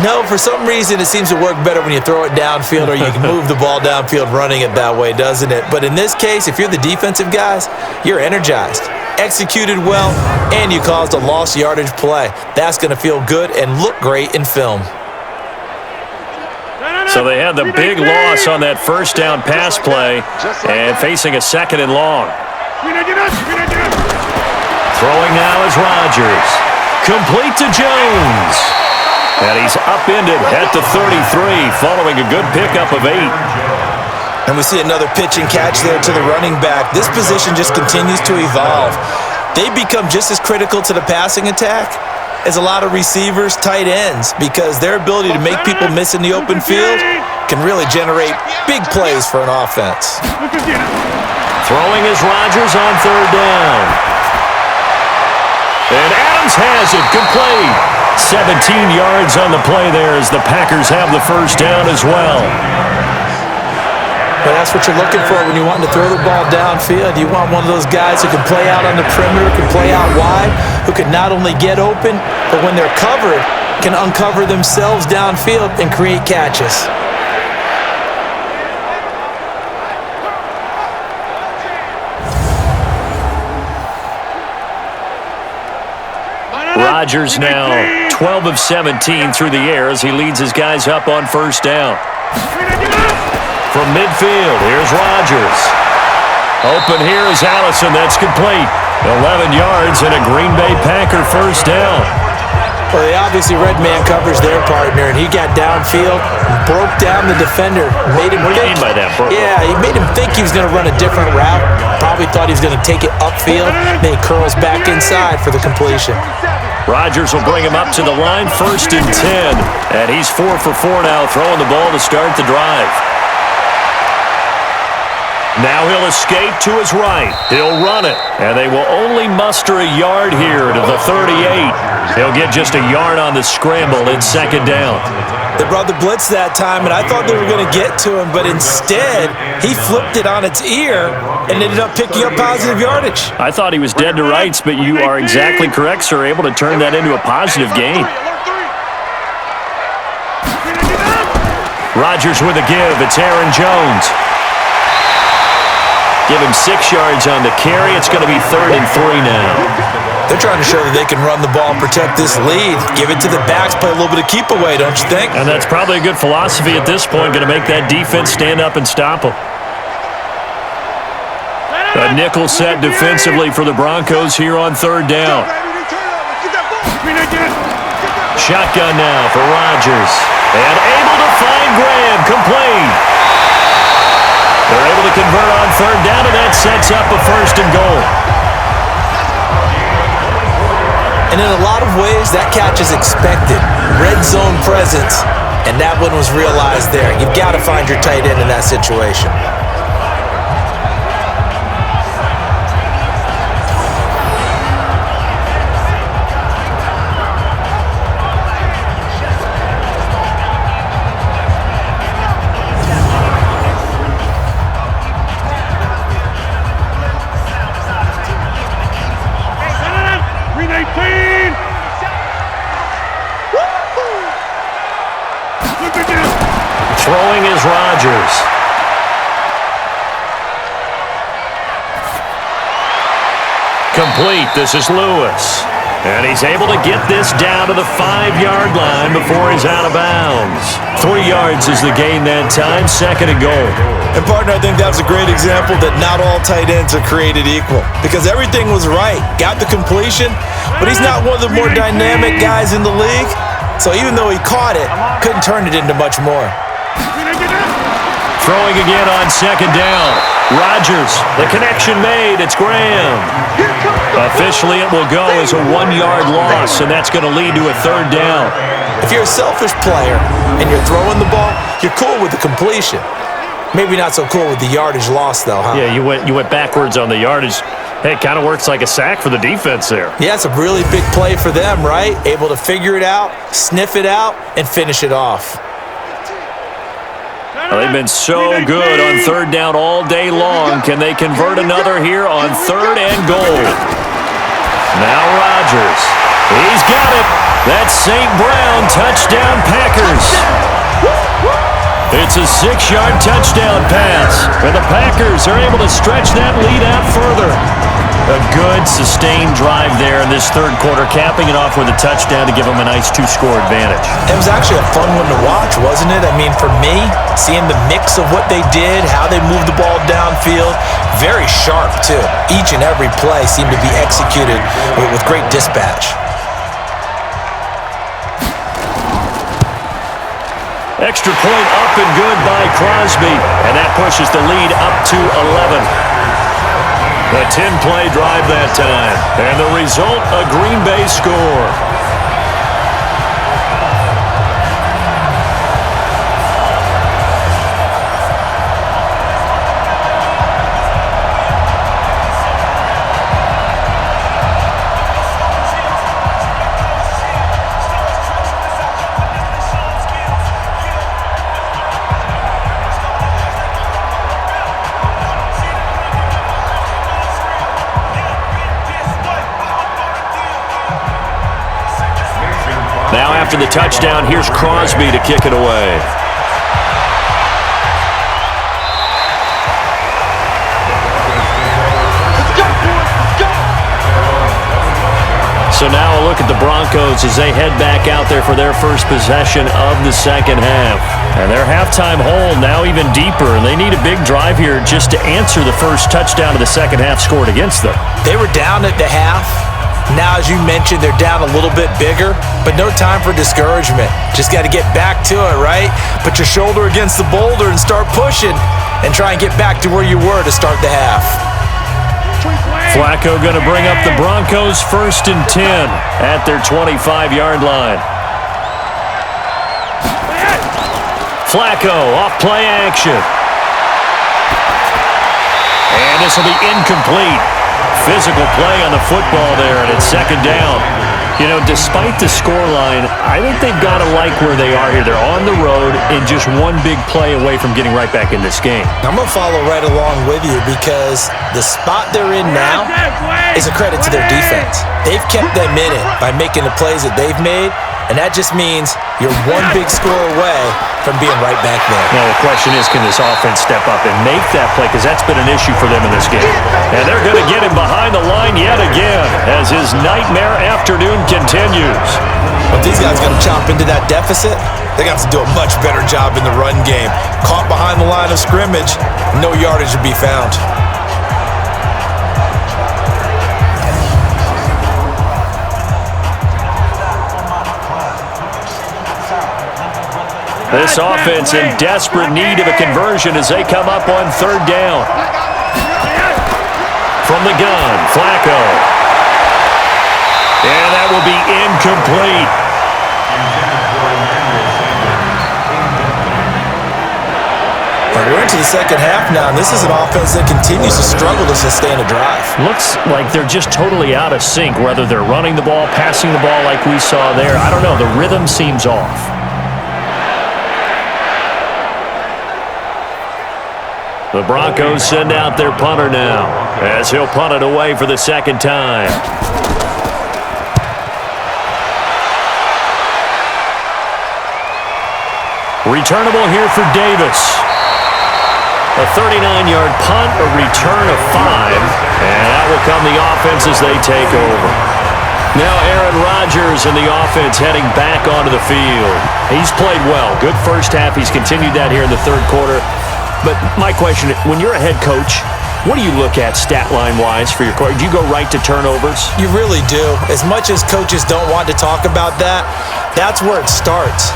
No, for some reason it seems to work better when you throw it downfield or you can move the ball downfield running it that way, doesn't it? But in this case, if you're the defensive guys, you're energized, executed well, and you caused a lost yardage play. That's going to feel good and look great in film. So they had the big loss on that first down pass play and facing a second and long. Throwing now is Rodgers. Complete to Jones. And he's upended at the 33 following a good pickup of 8. And we see another pitch and catch there to the running back. This position just continues to evolve. They become just as critical to the passing attack as a lot of receivers, tight ends, because their ability to make people miss in the open field can really generate big plays for an offense. Throwing is Rodgers on third down. And Adams has it, complete. 17 yards on the play there as the Packers have the first down as well. But that's what you're looking for when you're wanting to throw the ball downfield. You want one of those guys who can play out on the perimeter, can play out wide, who can not only get open, but when they're covered, can uncover themselves downfield and create catches. Rodgers now 12 of 17 through the air as he leads his guys up on first down. From midfield, here's Rodgers. Open here is Allison. That's complete. 11 yards and a Green Bay Packer first down. Well, they obviously read man coverage their partner, and he got downfield, broke down the defender, made him What do you mean by that, bro? Yeah, he made him think he was going to run a different route. Probably thought he was going to take it upfield. Then he curls back inside for the completion. Rodgers will bring him up to the line, 1st and 10. And he's 4 for 4 now, throwing the ball to start the drive. Now he'll escape to his right. He'll run it. And they will only muster a yard here to the 38. He'll get just a yard on the scramble. It's 2nd down. They brought the blitz that time, and I thought they were going to get to him, but instead, he flipped it on its ear and ended up picking up positive yardage. I thought he was dead to rights, but you are exactly correct, sir. Able to turn that into a positive gain. Rodgers with a give. It's Aaron Jones. Give him 6 yards on the carry. It's going to be 3rd and 3 now. They're trying to show that they can run the ball and protect this lead. Give it to the backs, play a little bit of keep away, don't you think? And that's probably a good philosophy at this point. Going to make that defense stand up and stop them. A nickel set defensively for the Broncos here on 3rd down. Shotgun now for Rodgers. And able to find Graham, complete. They're able to convert on 3rd down, and that sets up a 1st and goal. And in a lot of ways, that catch is expected. Red zone presence, and that one was realized there. You've got to find your tight end in that situation. Throwing is Rodgers. Complete. This is Lewis. And he's able to get this down to the 5-yard line before he's out of bounds. 3 yards is the gain that time, 2nd and goal. And, partner, I think that was a great example that not all tight ends are created equal. Because everything was right. Got the completion, but he's not one of the more dynamic guys in the league. So even though he caught it, couldn't turn it into much more. Throwing again on 2nd down. Rodgers, the connection made. It's Graham. Officially, it will go as a 1-yard loss, and that's going to lead to a 3rd down. If you're a selfish player and you're throwing the ball, you're cool with the completion. Maybe not so cool with the yardage loss, though, huh? Yeah, you went backwards on the yardage. Hey, it kind of works like a sack for the defense there. Yeah, it's a really big play for them, right? Able to figure it out, sniff it out, and finish it off. Well, they've been so good on 3rd down all day long. Can they convert another here on 3rd and goal? Now Rodgers. He's got it. That's St. Brown. Touchdown Packers. It's a 6-yard touchdown pass. And the Packers are able to stretch that lead out further. A good, sustained drive there in this 3rd quarter, capping it off with a touchdown to give them a nice 2-score advantage. It was actually a fun one to watch, wasn't it? I mean, for me, seeing the mix of what they did, how they moved the ball downfield, very sharp, too. Each and every play seemed to be executed with great dispatch. Extra point up and good by Crosby, and that pushes the lead up to 11. A 10-play drive that time, and the result, a Green Bay score. Now after the touchdown, here's Crosby to kick it away. So now a look at the Broncos as they head back out there for their first possession of the second half. And their halftime hole now even deeper, and they need a big drive here just to answer the first touchdown of the second half scored against them. They were down at the half. Now, as you mentioned, they're down a little bit bigger, but no time for discouragement. Just got to get back to it, right? Put your shoulder against the boulder and start pushing and try and get back to where you were to start the half. Flacco going to bring up the Broncos 1st and 10 at their 25-yard line. Flacco off play action. And this will be incomplete. Physical play on the football there, and it's second down. You know, despite the scoreline, I think they've got to like where they are here. They're on the road and just one big play away from getting right back in this game. I'm going to follow right along with you because the spot they're in now is a credit to their defense. They've kept them in it by making the plays that they've made, and that just means you're one big score away from being right back there. Now, the question is, can this offense step up and make that play? Because that's been an issue for them in this game. And they're going to get him behind the line yet again as his nightmare afternoon continues. If these guys are going to chop into that deficit, they're going to have to do a much better job in the run game. Caught behind the line of scrimmage, no yardage to be found. This offense in desperate need of a conversion as they come up on third down. From the gun, Flacco. And that will be incomplete. We're into the second half now, and this is an offense that continues to struggle to sustain a drive. Looks like they're just totally out of sync, whether they're running the ball, passing the ball like we saw there. I don't know. The rhythm seems off. The Broncos send out their punter now as he'll punt it away for the second time. Returnable here for Davis. A 39-yard punt, a return of 5, and that will come the offense as they take over. Now Aaron Rodgers and the offense heading back onto the field. He's played well. Good first half. He's continued that here in the third quarter. But my question, when you're a head coach, what do you look at stat line-wise for your coach? Do you go right to turnovers? You really do. As much as coaches don't want to talk about that, that's where it starts.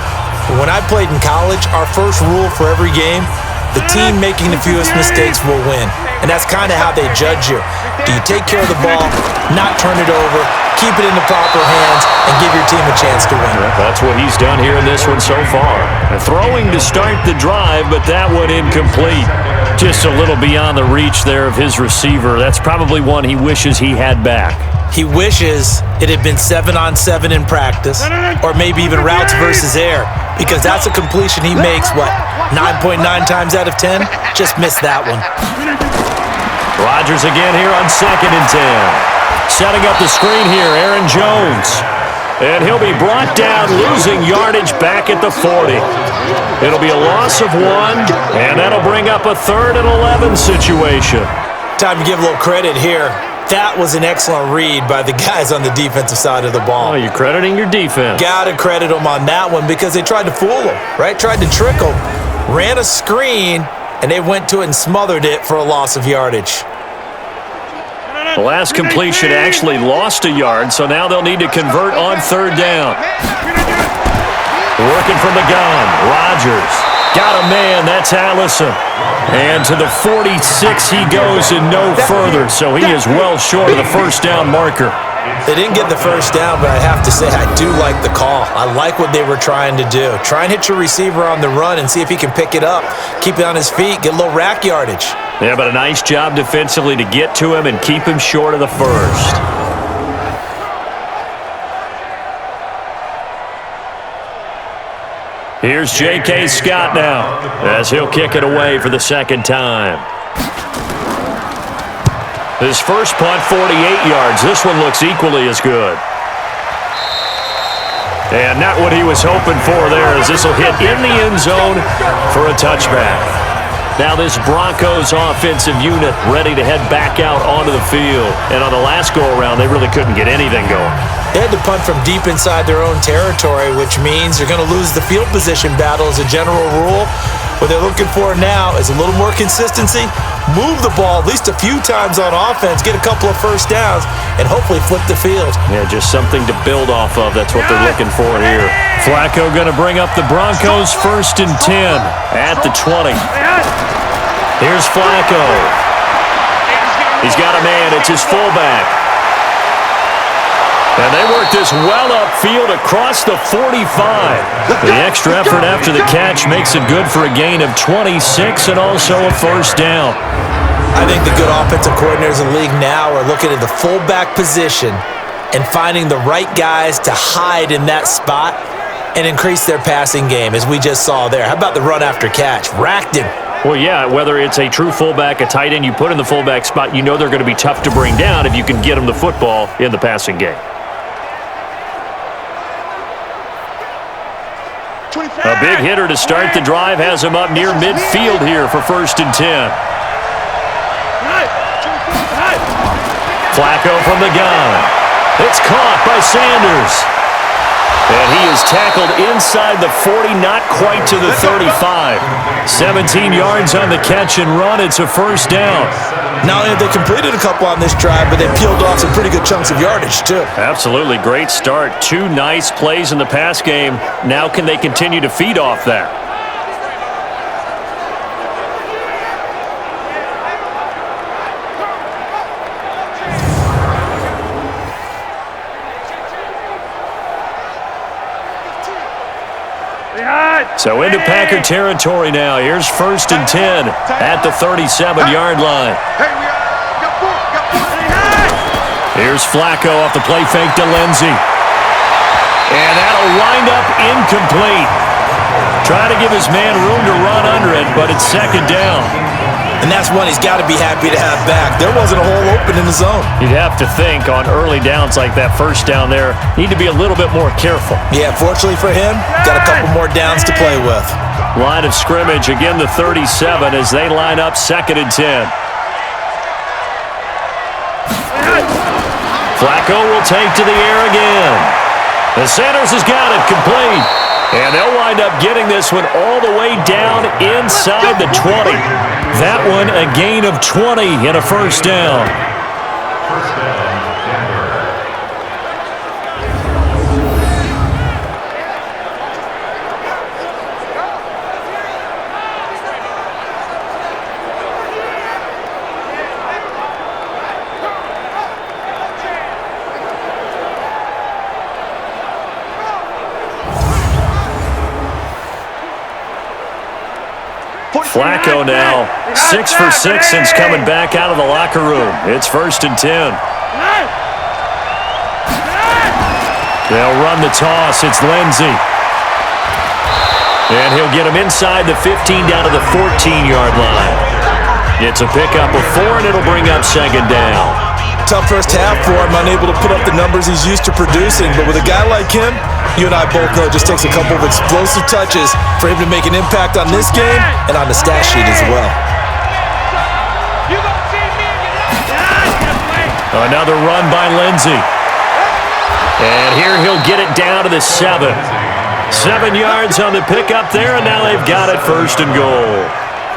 When I played in college, our first rule for every game, the team making the fewest mistakes will win. And that's kind of how they judge you. Do you take care of the ball, not turn it over, keep it in the proper hands, and give your team a chance to win? That's what he's done here in this one so far. Throwing to start the drive, but that one incomplete. Just a little beyond the reach there of his receiver. That's probably one he wishes he had back. He wishes it had been 7-on-7 in practice, or maybe even routes versus air, because that's a completion he makes, 9.9 times out of 10? Just missed that one. Rodgers again here on 2nd and 10. Setting up the screen here, Aaron Jones. And he'll be brought down, losing yardage back at the 40. It'll be a loss of 1, and that'll bring up a 3rd and 11 situation. Time to give a little credit here. That was an excellent read by the guys on the defensive side of the ball. Oh, you're crediting your defense. Gotta credit them on that one because they tried to fool them, right? Tried to trick them. Ran a screen, and they went to it and smothered it for a loss of yardage. The last completion actually lost a yard, so now they'll need to convert on 3rd down. Working from the gun. Rodgers. Got a man. That's Allison. And to the 46 he goes and no further. So he is well short of the first down marker. They didn't get the first down, but I have to say I do like the call. I like what they were trying to do. Try and hit your receiver on the run and see if he can pick it up. Keep it on his feet. Get a little rack yardage. Yeah, but a nice job defensively to get to him and keep him short of the first. Here's J.K. Scott now as he'll kick it away for the second time. His first punt, 48 yards. This one looks equally as good. And not what he was hoping for there, as this will hit in the end zone for a touchback. Now this Broncos offensive unit ready to head back out onto the field. And on the last go-around, they really couldn't get anything going. They had to punt from deep inside their own territory, which means they're going to lose the field position battle as a general rule. What they're looking for now is a little more consistency, move the ball at least a few times on offense, get a couple of first downs, and hopefully flip the field. Yeah, just something to build off of. That's what they're looking for here. Flacco going to bring up the Broncos 1st and 10 at the 20. Here's Flacco. He's got a man. It's his fullback. And they work this well upfield across the 45. The extra effort after the catch makes it good for a gain of 26 and also a first down. I think the good offensive coordinators in the league now are looking at the fullback position and finding the right guys to hide in that spot and increase their passing game, as we just saw there. How about the run after catch? Racked him. Well, yeah, whether it's a true fullback, a tight end you put in the fullback spot, you know they're going to be tough to bring down if you can get them the football in the passing game. A big hitter to start the drive has him up near midfield here for 1st and 10. Flacco from the gun. It's caught by Sanders. And he is tackled inside the 40, not quite to the 35. 17 yards on the catch and run. It's a first down. Not only have they completed a couple on this drive, but they peeled off some pretty good chunks of yardage, too. Absolutely. Great start. 2 nice plays in the pass game. Now can they continue to feed off that? So into Packer territory now. Here's 1st and 10 at the 37-yard line. Here's Flacco off the play fake to Lindsey. And that'll wind up incomplete. Try to give his man room to run under it, but it's 2nd down. And that's one he's got to be happy to have back. There wasn't a hole open in the zone. You'd have to think on early downs like that first down there, need to be a little bit more careful. Yeah, fortunately for him, got a couple more downs to play with. Line of scrimmage, again the 37 as they line up 2nd and 10. Flacco will take to the air again. And Sanders has got it complete. And they'll wind up getting this one all the way down inside the 20. That one a gain of 20 and a first down. First down, Denver. Flacco now 6 for 6 since coming back out of the locker room. It's 1st and 10. They'll run the toss. It's Lindsey. And he'll get him inside the 15 down to the 14-yard line. It's a pickup of 4, and it'll bring up 2nd down. Tough first half for him, unable to put up the numbers he's used to producing. But with a guy like him, you and I both know it just takes a couple of explosive touches for him to make an impact on this game and on the stat sheet as well. Another run by Lindsey. And here he'll get it down to the 7. 7 yards on the pickup there, and now they've got it 1st and goal.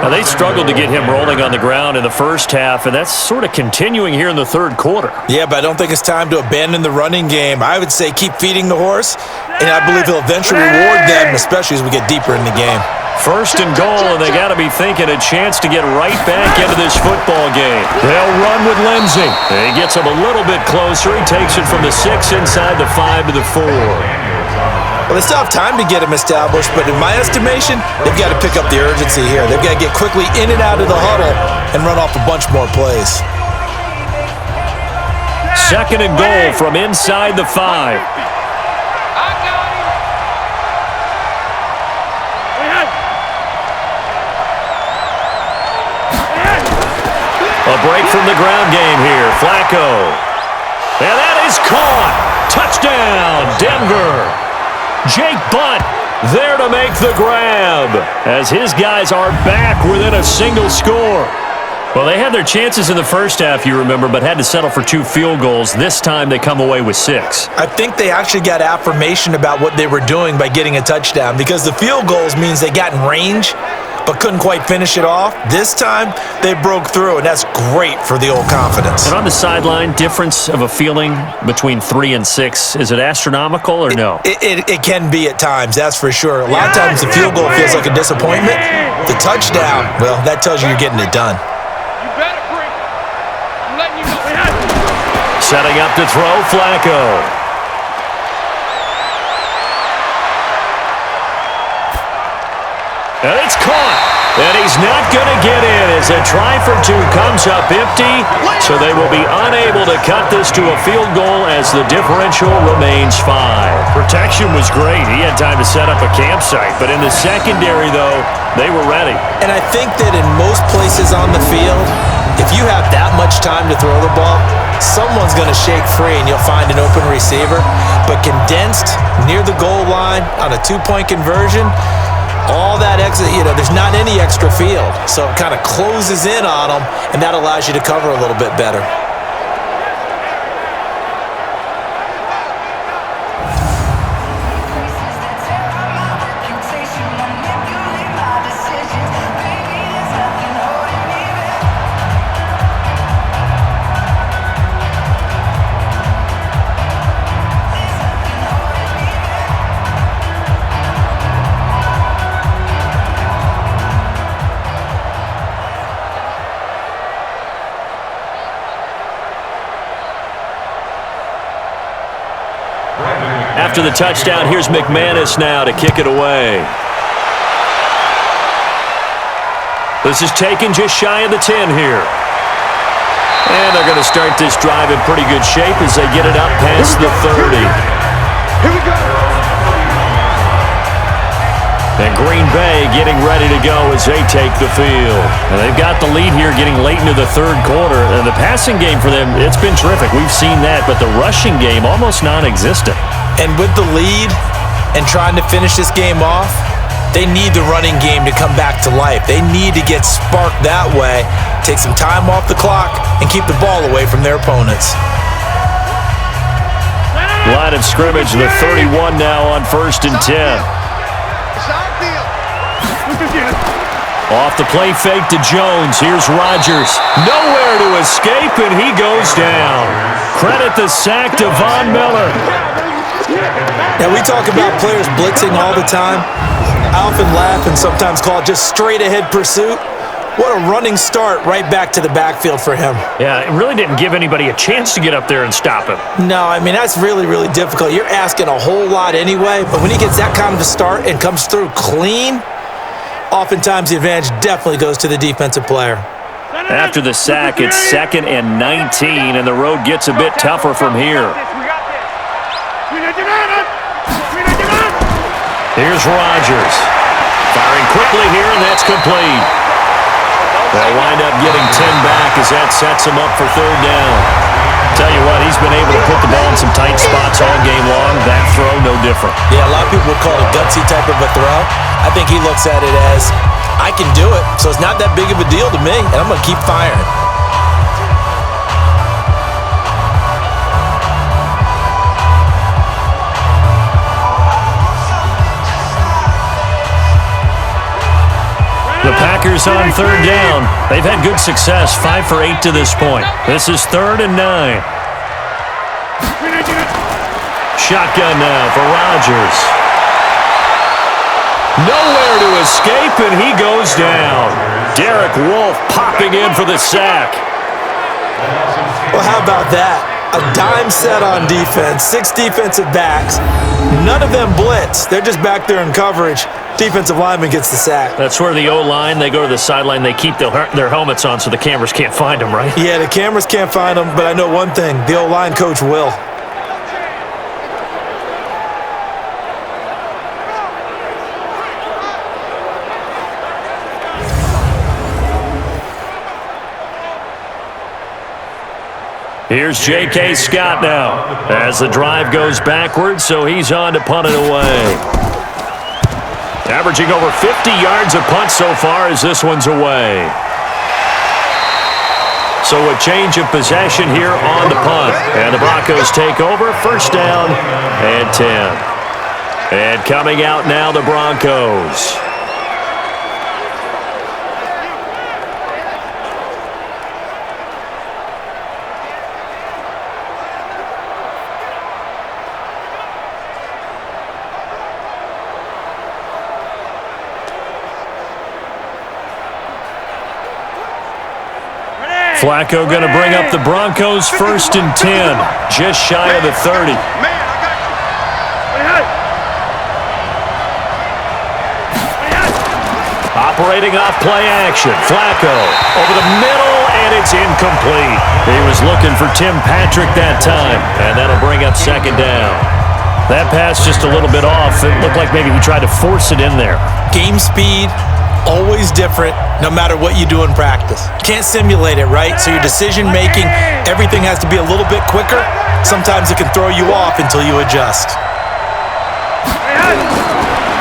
Now, they struggled to get him rolling on the ground in the first half, and that's sort of continuing here in the third quarter. Yeah, but I don't think it's time to abandon the running game. I would say keep feeding the horse, and I believe he'll eventually reward them, especially as we get deeper in the game. First and goal, and they got to be thinking a chance to get right back into this football game. They'll run with Lindsey. He gets him a little bit closer. He takes it from the 6 inside the 5 to the 4. Well, they still have time to get him established, but in my estimation, they've got to pick up the urgency here. They've got to get quickly in and out of the huddle and run off a bunch more plays. Second and goal from inside the 5. A break from the ground game here. Flacco. And that is caught. Touchdown, Denver. Jake Butt there to make the grab as his guys are back within a single score. Well, they had their chances in the first half, you remember, but had to settle for 2 field goals. This time they come away with 6. I think they actually got affirmation about what they were doing by getting a touchdown because the field goals means they got in range but couldn't quite finish it off. This time, they broke through, and that's great for the old confidence. And on the sideline, difference of a feeling between 3 and 6, is it astronomical or no? It can be at times, that's for sure. A lot of times the field goal feels like a disappointment. The touchdown, well, that tells you you're getting it done. Setting up to throw, Flacco. And it's caught. And he's not going to get in as a try for 2 comes up empty. So they will be unable to cut this to a field goal as the differential remains 5. Protection was great. He had time to set up a campsite. But in the secondary, though, they were ready. And I think that in most places on the field, if you have that much time to throw the ball, someone's going to shake free and you'll find an open receiver. But condensed near the goal line on a 2-point conversion, all that extra, there's not any extra field. So it kind of closes in on them, and that allows you to cover a little bit better. After the touchdown, here's McManus now to kick it away. This is taken just shy of the 10 here. And they're going to start this drive in pretty good shape as they get it up past the 30. Here we go. And Green Bay getting ready to go as they take the field. And they've got the lead here getting late into the third quarter. And the passing game for them, it's been terrific. We've seen that. But the rushing game, almost non-existent. And with the lead and trying to finish this game off, they need the running game to come back to life. They need to get sparked that way, take some time off the clock, and keep the ball away from their opponents. Line of scrimmage, the 31 now on 1st and 10. Off the play fake to Jones. Here's Rodgers. Nowhere to escape, and he goes down. Credit the sack to Von Miller. Now, we talk about players blitzing all the time. I often laugh and sometimes call it just straight-ahead pursuit. What a running start right back to the backfield for him. Yeah, it really didn't give anybody a chance to get up there and stop him. No, I mean, that's really, really difficult. You're asking a whole lot anyway, but when he gets that kind of a start and comes through clean, oftentimes the advantage definitely goes to the defensive player. After the sack, it's 2nd and 19, and the road gets a bit tougher from here. Here's Rodgers. Firing quickly here, and that's complete. They'll wind up getting 10 back as that sets him up for 3rd down. Tell you what, he's been able to put the ball in some tight spots all game long. That throw, no different. Yeah, a lot of people would call it a gutsy type of a throw. I think he looks at it as, I can do it, so it's not that big of a deal to me, and I'm going to keep firing. The Packers on third down. They've had good success, 5 for 8 to this point. This is 3rd and 9. Shotgun now for Rodgers. Nowhere to escape, and he goes down. Derek Wolfe popping in for the sack. Well, how about that? A dime set on defense, 6 defensive backs. None of them blitz. They're just back there in coverage. Defensive lineman gets the sack. That's where the O-line, they go to the sideline, they keep their helmets on so the cameras can't find them, right? Yeah, the cameras can't find them, but I know one thing. The O-line coach will. Here's J.K. Scott now as the drive goes backwards, so he's on to punt it away. Averaging over 50 yards a punt so far as this one's away. So a change of possession here on the punt. And the Broncos take over, 1st down and 10. And coming out now, the Broncos. Flacco going to bring up the Broncos 1st and 10, just shy of the 30. Operating off play action. Flacco over the middle, and it's incomplete. He was looking for Tim Patrick that time, and that'll bring up 2nd down. That pass just a little bit off. It looked like maybe he tried to force it in there. Game speed, always different no matter what you do in practice. Can't simulate it, right? So your decision-making, everything has to be a little bit quicker. Sometimes it can throw you off until you adjust.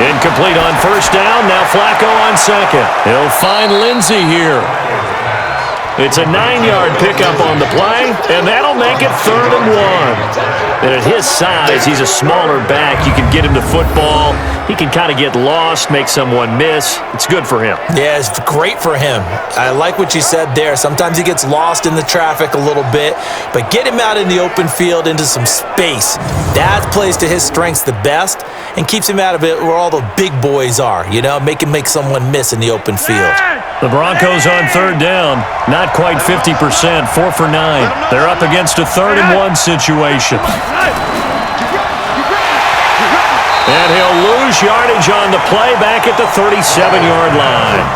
Incomplete on 1st down. Now Flacco on 2nd. He'll find Lindsey here. It's a 9-yard pickup on the play, and that'll make it 3rd and 1. And at his size, he's a smaller back. You can get him to football. He can kind of get lost, make someone miss. It's good for him. Yeah, it's great for him. I like what you said there. Sometimes he gets lost in the traffic a little bit, but get him out in the open field into some space. That plays to his strengths the best and keeps him out of it where all the big boys are, you know, make someone miss in the open field. The Broncos on 3rd down, not quite 50%, 4 for 9. They're up against a 3rd and 1 situation. And he'll lose yardage on the play back at the 37-yard line.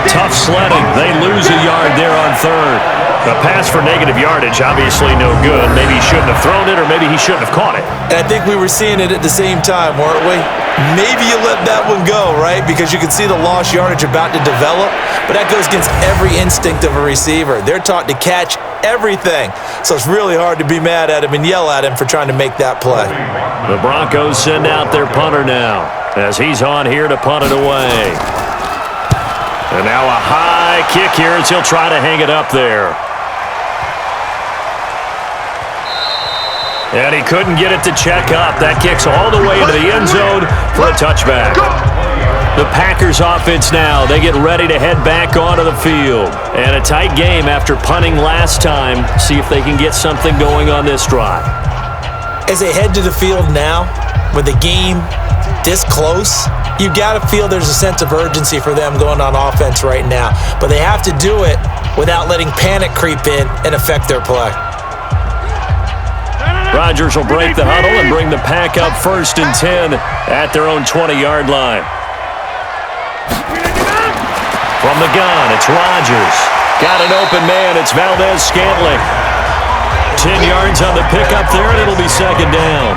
Tough sledding. They lose a yard there on 3rd. A pass for negative yardage, obviously no good. Maybe he shouldn't have thrown it, or maybe he shouldn't have caught it. And I think we were seeing it at the same time, weren't we? Maybe you let that one go, right? Because you can see the lost yardage about to develop. But that goes against every instinct of a receiver. They're taught to catch everything. So it's really hard to be mad at him and yell at him for trying to make that play. The Broncos send out their punter now as he's on here to punt it away. And now a high kick here as he'll try to hang it up there. And he couldn't get it to check up. That kicks all the way into the end zone for a touchback. The Packers offense now, they get ready to head back onto the field. And a tight game after punting last time. See if they can get something going on this drive. As they head to the field now, with the game this close, you got to feel there's a sense of urgency for them going on offense right now. But they have to do it without letting panic creep in and affect their play. Rodgers will break the huddle and bring the Pack up 1st and 10 at their own 20-yard line. From the gun, it's Rodgers. Got an open man, it's Valdez-Scantling. 10 yards on the pickup there, and it'll be 2nd down.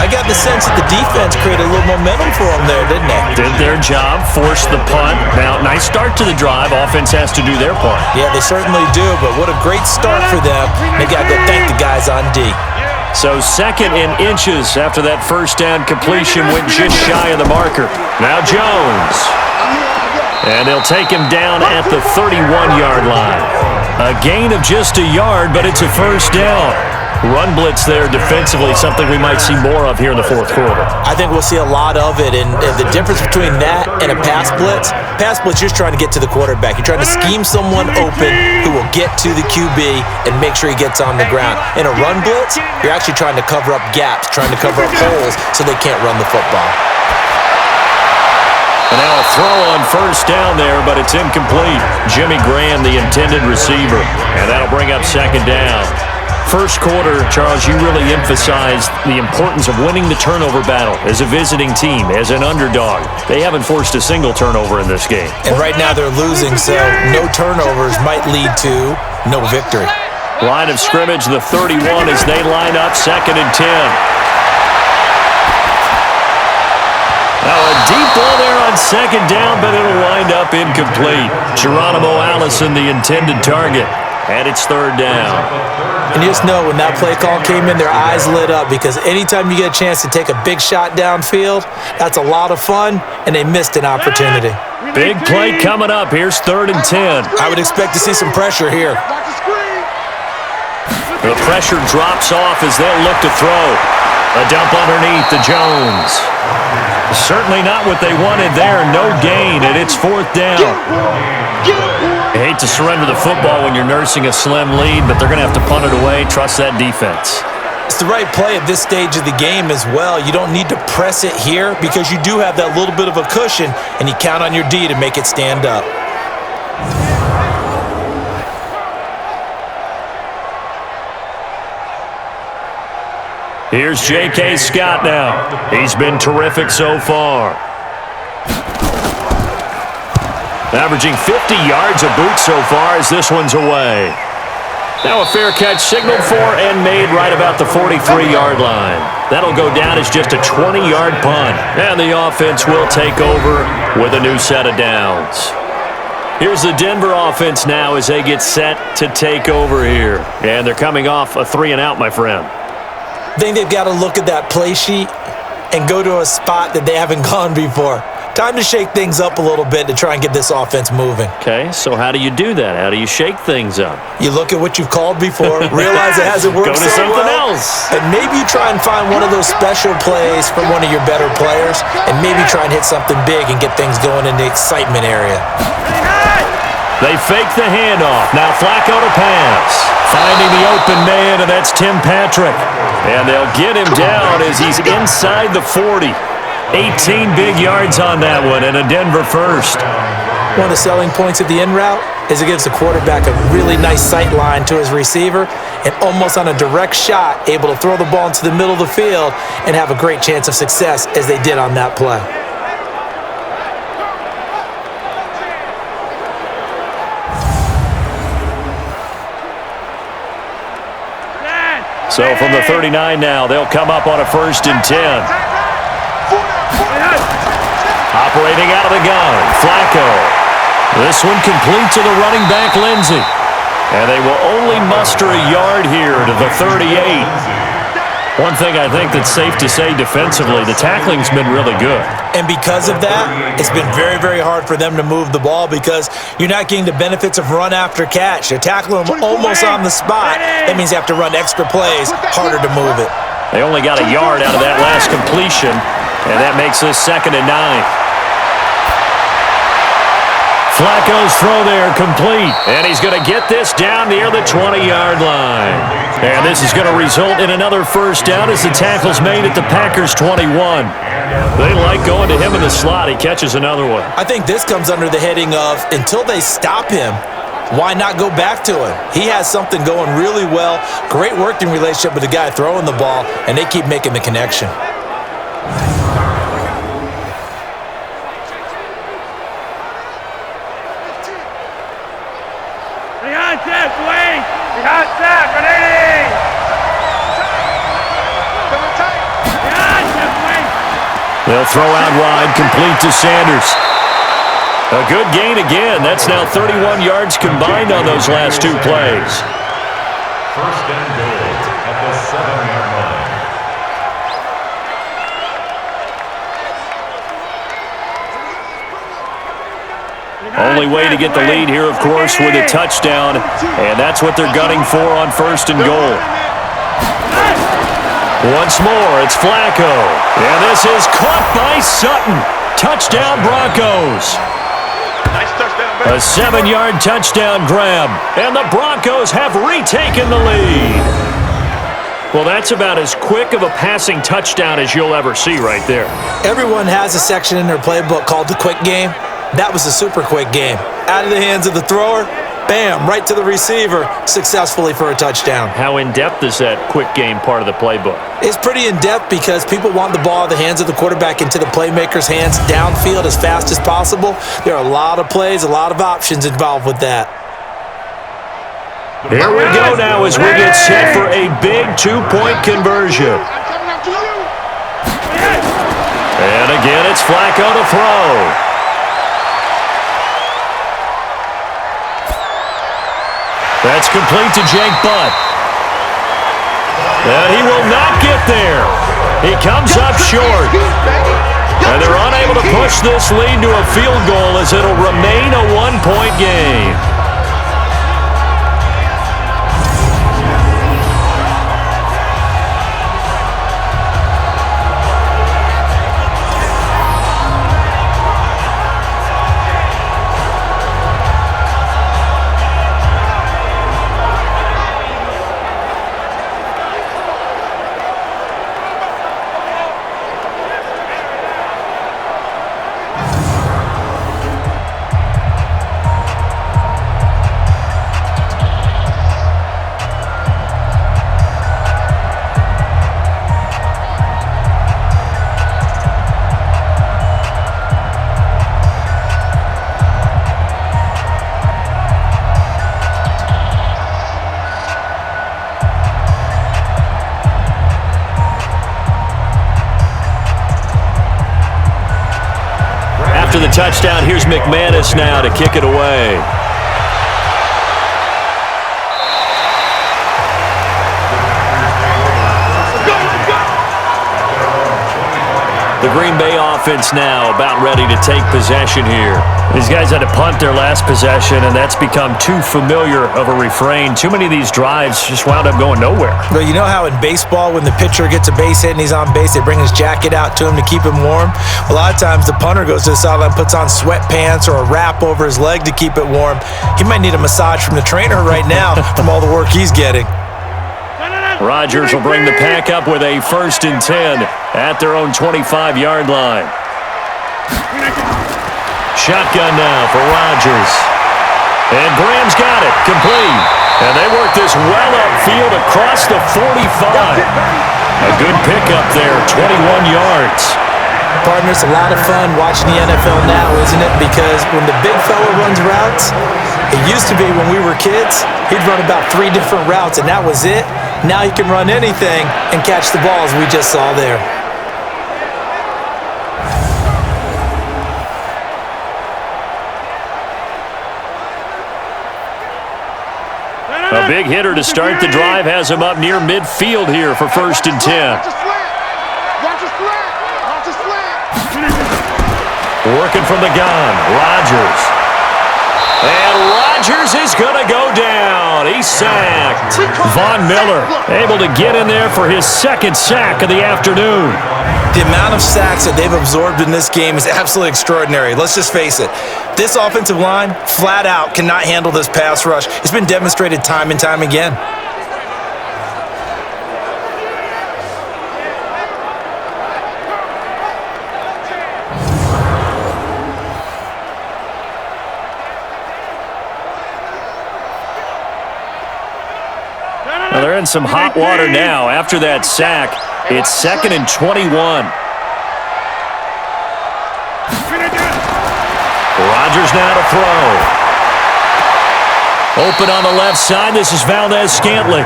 I got the sense that the defense created a little momentum for them there, didn't they? Did their job, forced the punt. Now, nice start to the drive. Offense has to do their part. Yeah, they certainly do, but what a great start for them. They got to go thank the guys on D. So 2nd and inches after that 1st down completion went just shy of the marker. Now Jones. And they'll take him down at the 31-yard line. A gain of just a yard, but it's a 1st down. Run blitz there defensively, something we might see more of here in the fourth quarter. I think we'll see a lot of it, and the difference between that and a pass blitz, you're trying to get to the quarterback. You're trying to scheme someone open who will get to the QB and make sure he gets on the ground. In a run blitz, you're actually trying to cover up gaps, trying to cover up holes so they can't run the football. And now a throw on first down there, but it's incomplete. Jimmy Graham, the intended receiver, and that'll bring up second down. First quarter, Charles, you really emphasized the importance of winning the turnover battle as a visiting team, as an underdog. They haven't forced a single turnover in this game. And right now they're losing, so no turnovers might lead to no victory. Line of scrimmage, the 31 as they line up, 2nd and 10. Now a deep ball there on second down, but it'll wind up incomplete. Geronimo Allison, the intended target, and it's 3rd down. And you just know when that play call came in, their eyes lit up because anytime you get a chance to take a big shot downfield, that's a lot of fun, and they missed an opportunity. Big play coming up. Here's 3rd and 10. I would expect to see some pressure here. The pressure drops off as they'll look to throw. A dump underneath to Jones. Certainly not what they wanted there. No gain, and it's 4th down. I hate to surrender the football when you're nursing a slim lead, but they're going to have to punt it away. Trust that defense. It's the right play at this stage of the game as well. You don't need to press it here because you do have that little bit of a cushion, and you count on your D to make it stand up. Here's J.K. Scott now. He's been terrific so far. Averaging 50 yards a boot so far as this one's away. Now a fair catch signaled for and made right about the 43-yard line. That'll go down as just a 20-yard punt. And the offense will take over with a new set of downs. Here's the Denver offense now as they get set to take over here. And they're coming off a 3-and-out, my friend. I think they've got to look at that play sheet and go to a spot that they haven't gone before. Time to shake things up a little bit to try and get this offense moving. Okay, so how do you do that? How do you shake things up? You look at what you've called before, realize it hasn't worked Go to so something well, else. and maybe you try and find one of those special plays from one of your better players, and maybe try and hit something big and get things going in the excitement area. They fake the handoff. Now Flacco to pass. Finding the open man, and that's Tim Patrick. And they'll get him down as he's inside the 40. 18 big yards on that one, and a Denver first. One of the selling points of the in route is it gives the quarterback a really nice sight line to his receiver, and almost on a direct shot, able to throw the ball into the middle of the field and have a great chance of success as they did on that play. So from the 39 now, they'll come up on a 1st and 10. Operating out of the gun, Flacco. This one complete to the running back, Lindsey. And they will only muster a yard here to the 38. One thing I think that's safe to say defensively, the tackling's been really good. And because of that, it's been very, very hard for them to move the ball because you're not getting the benefits of run after catch. They're tackling them almost on the spot. That means you have to run extra plays, harder to move it. They only got a yard out of that last completion, and that makes this 2nd and 9. Flacco's throw there complete, and he's going to get this down near the 20-yard line. And this is going to result in another first down as the tackle's made at the Packers' 21. They like going to him in the slot. He catches another one. I think this comes under the heading of until they stop him, why not go back to him? He has something going really well, great working relationship with the guy throwing the ball, and they keep making the connection. They'll throw out wide, complete to Sanders. A good gain again. That's now 31 yards combined on those last 2 plays. 1st and goal at the 7-yard line. Only way to get the lead here, of course, with a touchdown. And that's what they're gunning for on 1st and goal. Once more, it's Flacco. And this is caught by Sutton. Touchdown, Broncos. Nice touchdown, A 7-yard touchdown grab. And the Broncos have retaken the lead. Well, that's about as quick of a passing touchdown as you'll ever see right there. Everyone has a section in their playbook called the quick game. That was a super quick game. Out of the hands of the thrower, bam, right to the receiver, successfully for a touchdown. How in-depth is that quick game part of the playbook? It's pretty in-depth because people want the ball out of the hands of the quarterback into the playmaker's hands downfield as fast as possible. There are a lot of plays, a lot of options involved with that. Here we go now as we get set for a big two-point conversion. And again, it's Flacco to throw. That's complete to Jake Butt. And he will not get there. He comes up short. And they're unable to push this lead to a field goal as it'll remain a one-point game. After the touchdown, here's McManus now to kick it away. The Green Bay offense now about ready to take possession here. These guys had to punt their last possession, and that's become too familiar of a refrain. Too many of these drives just wound up going nowhere. Well, you know how in baseball, when the pitcher gets a base hit and he's on base, they bring his jacket out to him to keep him warm? A lot of times the punter goes to the sideline, puts on sweatpants or a wrap over his leg to keep it warm. He might need a massage from the trainer right now from all the work he's getting. Rodgers will bring the pack up with a 1st and 10 at their own 25-yard line. Shotgun now for Rodgers. And Graham's got it, complete. And they work this well upfield across the 45. A good pickup there, 21 yards. Partner, it's a lot of fun watching the NFL now, isn't it? Because when the big fella runs routes, it used to be when we were kids, he'd run about 3 different routes, and that was it. Now he can run anything and catch the balls we just saw there. A big hitter to start the drive has him up near midfield here for 1st and 10. Working from the gun, Rodgers. And Rodgers is going to go down. He's sacked. Von Miller able to get in there for his 2nd sack of the afternoon. The amount of sacks that they've absorbed in this game is absolutely extraordinary. Let's just face it. This offensive line, flat out, cannot handle this pass rush. It's been demonstrated time and time again. Well, they're in some hot water now. After that sack, it's 2nd and 21. Rodgers now to throw. Open on the left side. This is Valdez-Scantling.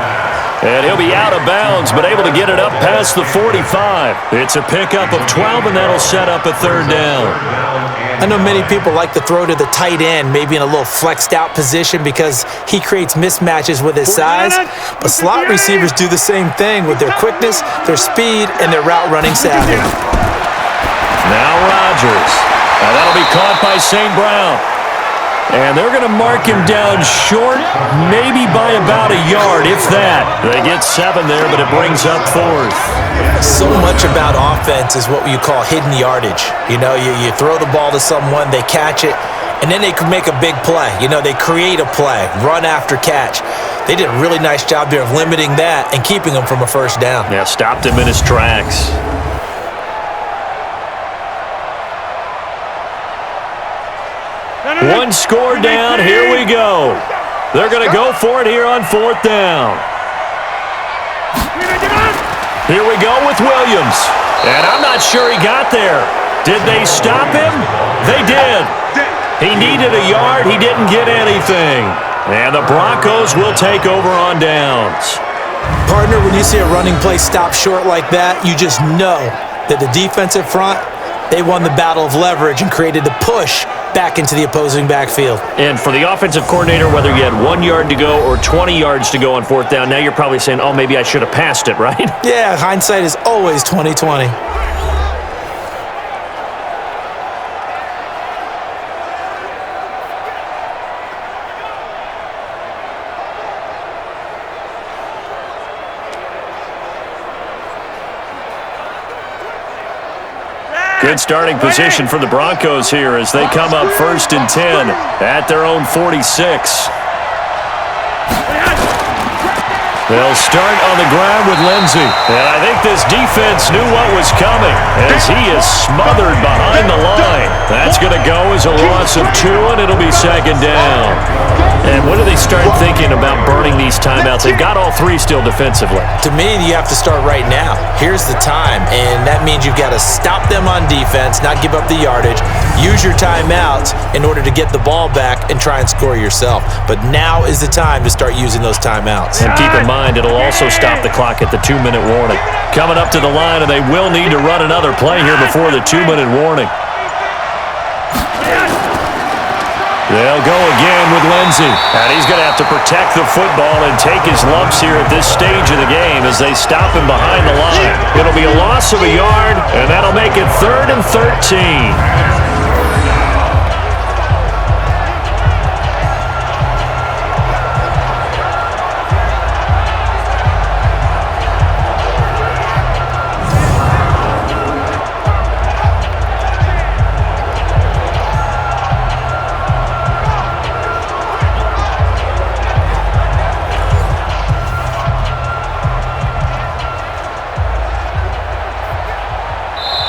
And he'll be out of bounds, but able to get it up past the 45. It's a pickup of 12, and that'll set up a 3rd down. I know many people like to throw to the tight end, maybe in a little flexed out position because he creates mismatches with his size. But slot receivers do the same thing with their quickness, their speed, and their route running savvy. Now Rodgers. And that'll be caught by St. Brown. And they're going to mark him down short, maybe by about a yard, if that. They get 7 there, but it brings up 4th. So much about offense is what you call hidden yardage. You know, you throw the ball to someone, they catch it, and then they can make a big play. You know, they create a play, run after catch. They did a really nice job there of limiting that and keeping him from a first down. Yeah, stopped him in his tracks. One score down, here we go. They're going to go for it here on 4th down. Here we go with Williams. And I'm not sure he got there. Did they stop him? They did. He needed a yard. He didn't get anything. And the Broncos will take over on downs. Partner, when you see a running play stop short like that, you just know that the defensive front, they won the battle of leverage and created the push back into the opposing backfield. And for the offensive coordinator, whether you had 1 yard to go or 20 yards to go on 4th down, now you're probably saying, oh, maybe I should have passed it, right? Yeah, hindsight is always 20/20. Good starting position for the Broncos here as they come up 1st and 10 at their own 46. They'll start on the ground with Lindsey. And I think this defense knew what was coming as he is smothered behind the line. That's going to go as a loss of 2, and it'll be 2nd down. And when do they start thinking about burning these timeouts? They've got all 3 still defensively. To me, you have to start right now. Here's the time, and that means you've got to stop them on defense, not give up the yardage, use your timeouts in order to get the ball back and try and score yourself. But now is the time to start using those timeouts. And keep in mind, it'll also stop the clock at the 2-minute warning. Coming up to the line, and they will need to run another play here before the 2-minute warning. They'll go again with Lindsey. And he's going to have to protect the football and take his lumps here at this stage of the game as they stop him behind the line. It'll be a loss of a yard, and that'll make it 3rd and 13.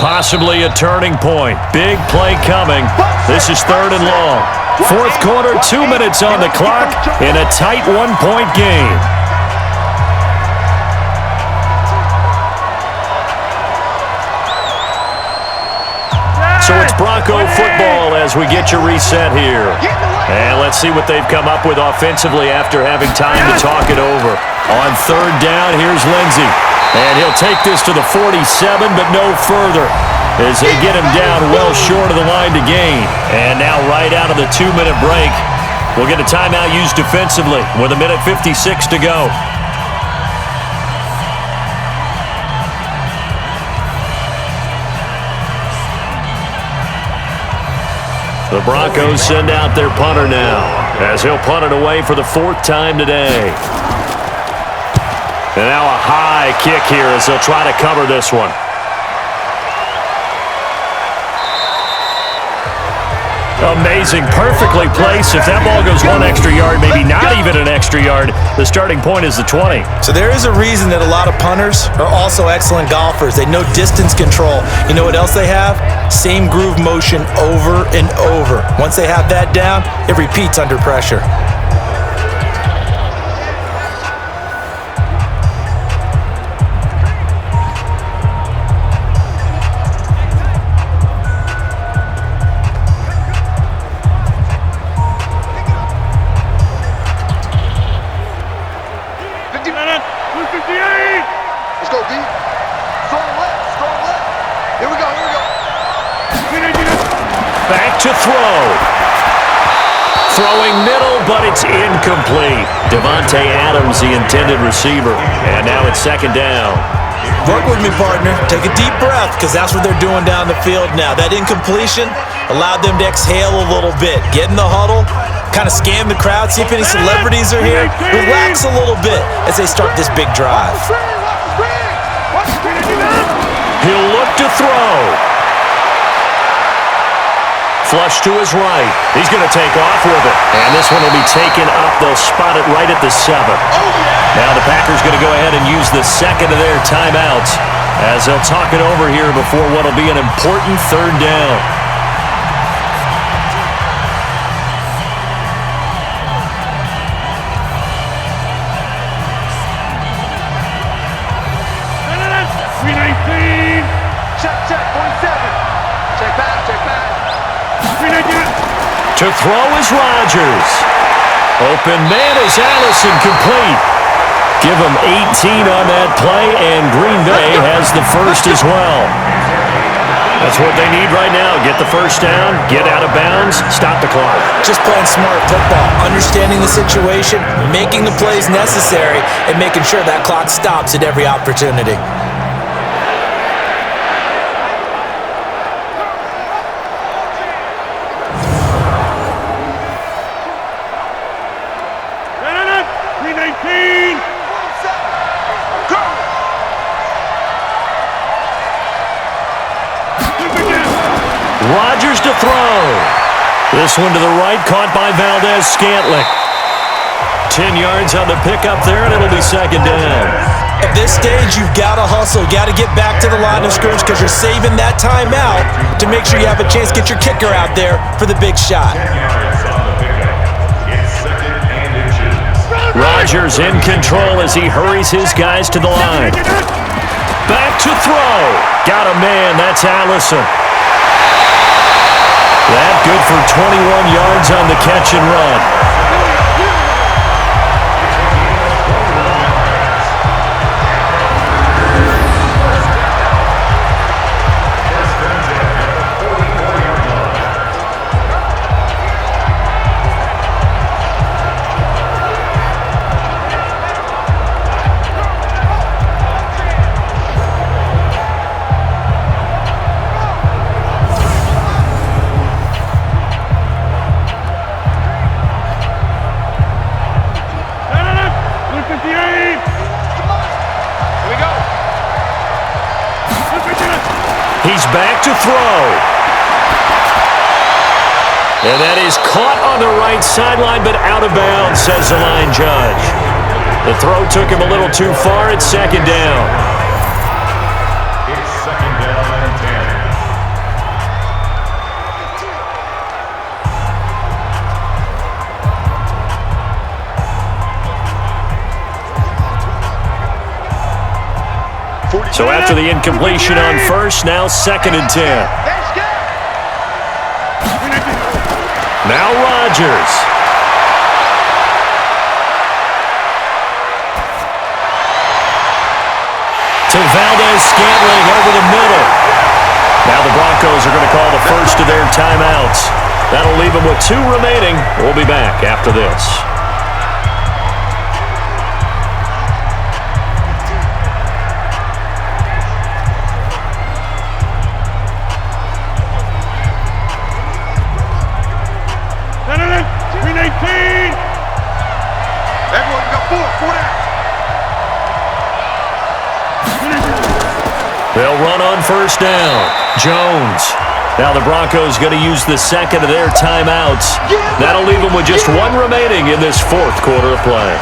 Possibly a turning point. Big play coming. This is 3rd and long. 4th quarter, 2 minutes on the clock in a tight 1-point game. So it's Bronco football as we get your reset here. And let's see what they've come up with offensively after having time to talk it over. On 3rd down, here's Lindsey. And he'll take this to the 47, but no further as they get him down well short of the line to gain. And now right out of the 2-minute break, we'll get a timeout used defensively with 1:56 to go. The Broncos send out their punter now as he'll punt it away for the 4th time today. And now a high kick here as they'll try to cover this one. Amazing, perfectly placed. If that ball goes 1 extra yard, maybe not even an extra yard, the starting point is the 20. So there is a reason that a lot of punters are also excellent golfers. They know distance control. You know what else they have? Same groove motion over and over. Once they have that down, it repeats under pressure. Let's go, D. Strong left, strong left. Here we go, here we go. Back to throw. Throwing middle, but it's incomplete. Devontae Adams, the intended receiver. And now it's 2nd down. Work with me, partner. Take a deep breath, because that's what they're doing down the field now. That incompletion allowed them to exhale a little bit. Get in the huddle, kind of scan the crowd, see if any celebrities are here. Relax a little bit as they start this big drive. He'll look to throw. Flush to his right. He's going to take off with it. And this one will be taken up. They'll spot it right at the 7. Now the Packers going to go ahead and use the second of their timeouts as they'll talk it over here before what will be an important third down. Check, 47. Check back. To throw is Rodgers. Open man is Allison, complete. Give him 18 on that play, and Green Bay has the first as well. That's what they need right now. Get the first down, get out of bounds, stop the clock. Just playing smart football, understanding the situation, making the plays necessary, and making sure that clock stops at every opportunity. Rodgers to throw. This one to the right, caught by Valdez-Scantling. 10 yards on the pickup there, and it'll be second down. At this stage, you've got to hustle. Got to get back to the line of scrimmage because you're saving that timeout to make sure you have a chance to get your kicker out there for the big shot. Rodgers in control as he hurries his guys to the line. Back to throw. Got a man. That's Allison. That good for 21 yards on the catch and run. He's back to throw. And that is caught on the right sideline, but out of bounds, says the line judge. The throw took him a little too far. It's second down. It's second down and 10. So after the incompletion on first, now second and 10. Now Rodgers. To Valdez-Scantling over the middle. Now the Broncos are going to call the first of their timeouts. That'll leave them with 2 remaining. We'll be back after this. Everyone got 4 down. They'll run on first down. Jones. Now the Broncos going to use the second of their timeouts. That'll leave them with just 1 remaining in this fourth quarter of play.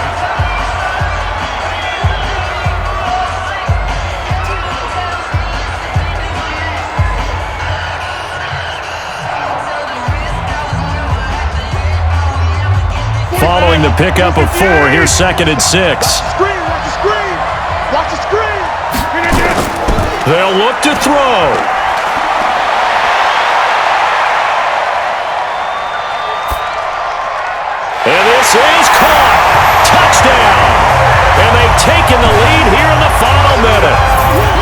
Following the pickup of 4, here's second and 6. Watch the screen. Watch the screen. They'll look to throw. And this is caught. Touchdown. And they've taken the lead here in the final minute.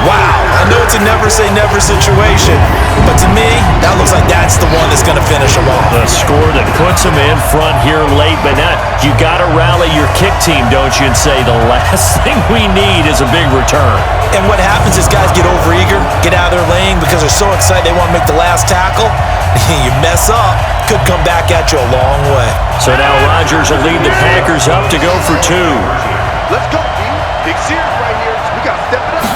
Wow, I know it's a never say never situation, but to me, that looks like that that's the one that's going to finish them off. The score that puts them in front here late, but now you got to rally your kick team, don't you, and say the last thing we need is a big return. And what happens is guys get overeager, get out of their lane because they're so excited they want to make the last tackle. You mess up, could come back at you a long way. So now Rodgers will lead the Packers up to go for 2. Let's go, B. Big series right here. We got to step it up.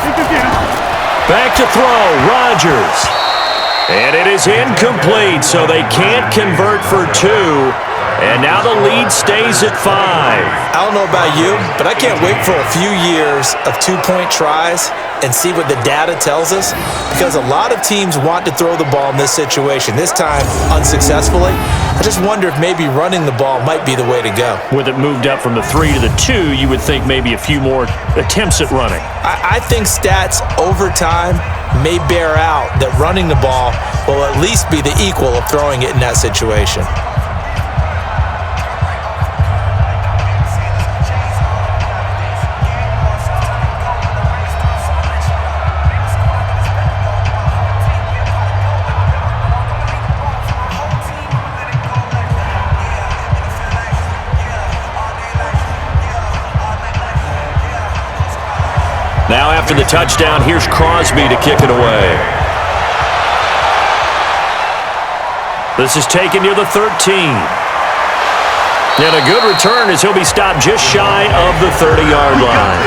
Back to throw, Rodgers. And it is incomplete, so they can't convert for 2. And now the lead stays at 5. I don't know about you, but I can't wait for a few years of 2-point tries and see what the data tells us, because a lot of teams want to throw the ball in this situation, this time unsuccessfully. I just wonder if maybe running the ball might be the way to go. With it moved up from the 3 to the 2, you would think maybe a few more attempts at running. I think stats over time may bear out that running the ball will at least be the equal of throwing it in that situation. Now after the touchdown, here's Crosby to kick it away. This is taken near the 13. And a good return as he'll be stopped just shy of the 30-yard line.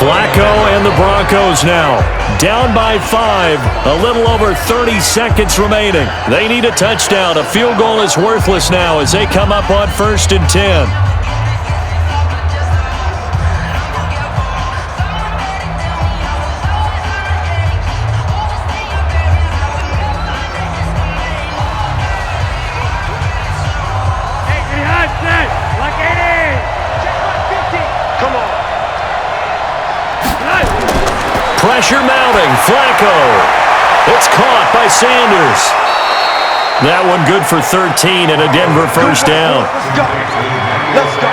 Flacco and the Broncos now down by 5, a little over 30 seconds remaining. They need a touchdown. A field goal is worthless now as they come up on 1st and 10. Pressure mounting. Flacco. It's caught by Sanders. That one good for 13 and a Denver first down. Let's go.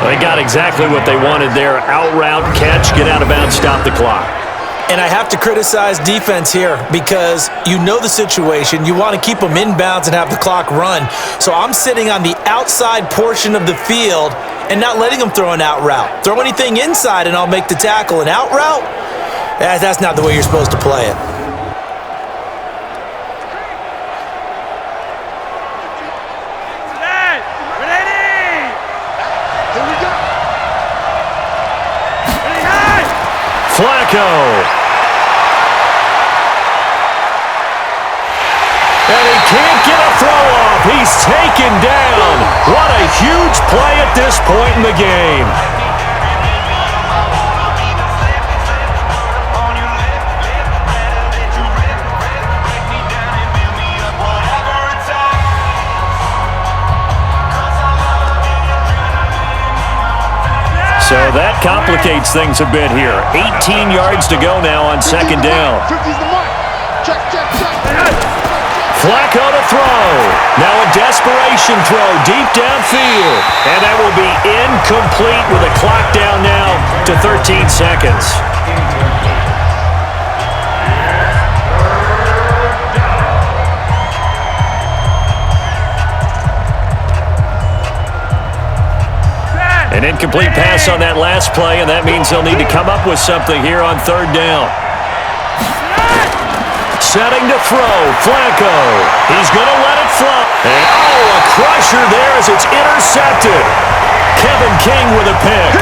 They got exactly what they wanted there. Out route, catch, get out of bounds, stop the clock. And I have to criticize defense here because you know the situation. You want to keep them inbounds and have the clock run. So I'm sitting on the outside portion of the field and not letting them throw an out route. Throw anything inside and I'll make the tackle. An out route? That's not the way you're supposed to play it. Flacco. And he can't get a throw off. He's taken down. What a huge play at this point in the game. So that complicates things a bit here. 18 yards to go now on 2nd down. 50's the mark. Check. Flacco to throw. Now a desperation throw deep downfield. And that will be incomplete with a clock down now to 13 seconds. An incomplete pass on that last play, and that means they'll need to come up with something here on 3rd down. Setting to throw, Flacco. He's going to let it fly. And a crusher there as it's intercepted. Kevin King with a pick.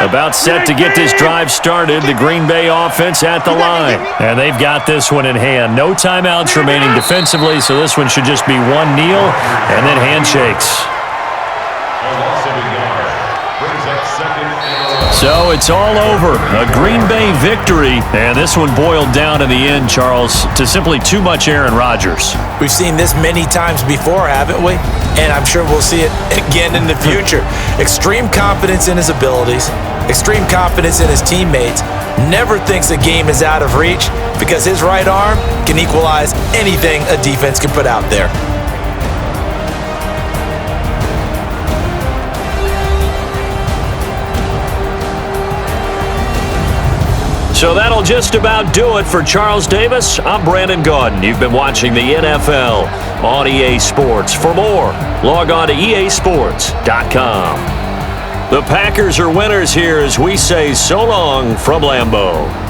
About set to get this drive started, the Green Bay offense at the line. And they've got this one in hand. No timeouts remaining defensively, so this one should just be one kneel and then handshakes. So it's all over. A Green Bay victory. And this one boiled down in the end, Charles, to simply too much Aaron Rodgers. We've seen this many times before, haven't we? And I'm sure we'll see it again in the future. Extreme confidence in his abilities, extreme confidence in his teammates. Never thinks a game is out of reach because his right arm can equalize anything a defense can put out there. So that'll just about do it for Charles Davis. I'm Brandon Gaudin. You've been watching the NFL on EA Sports. For more, log on to easports.com. The Packers are winners here as we say so long from Lambeau.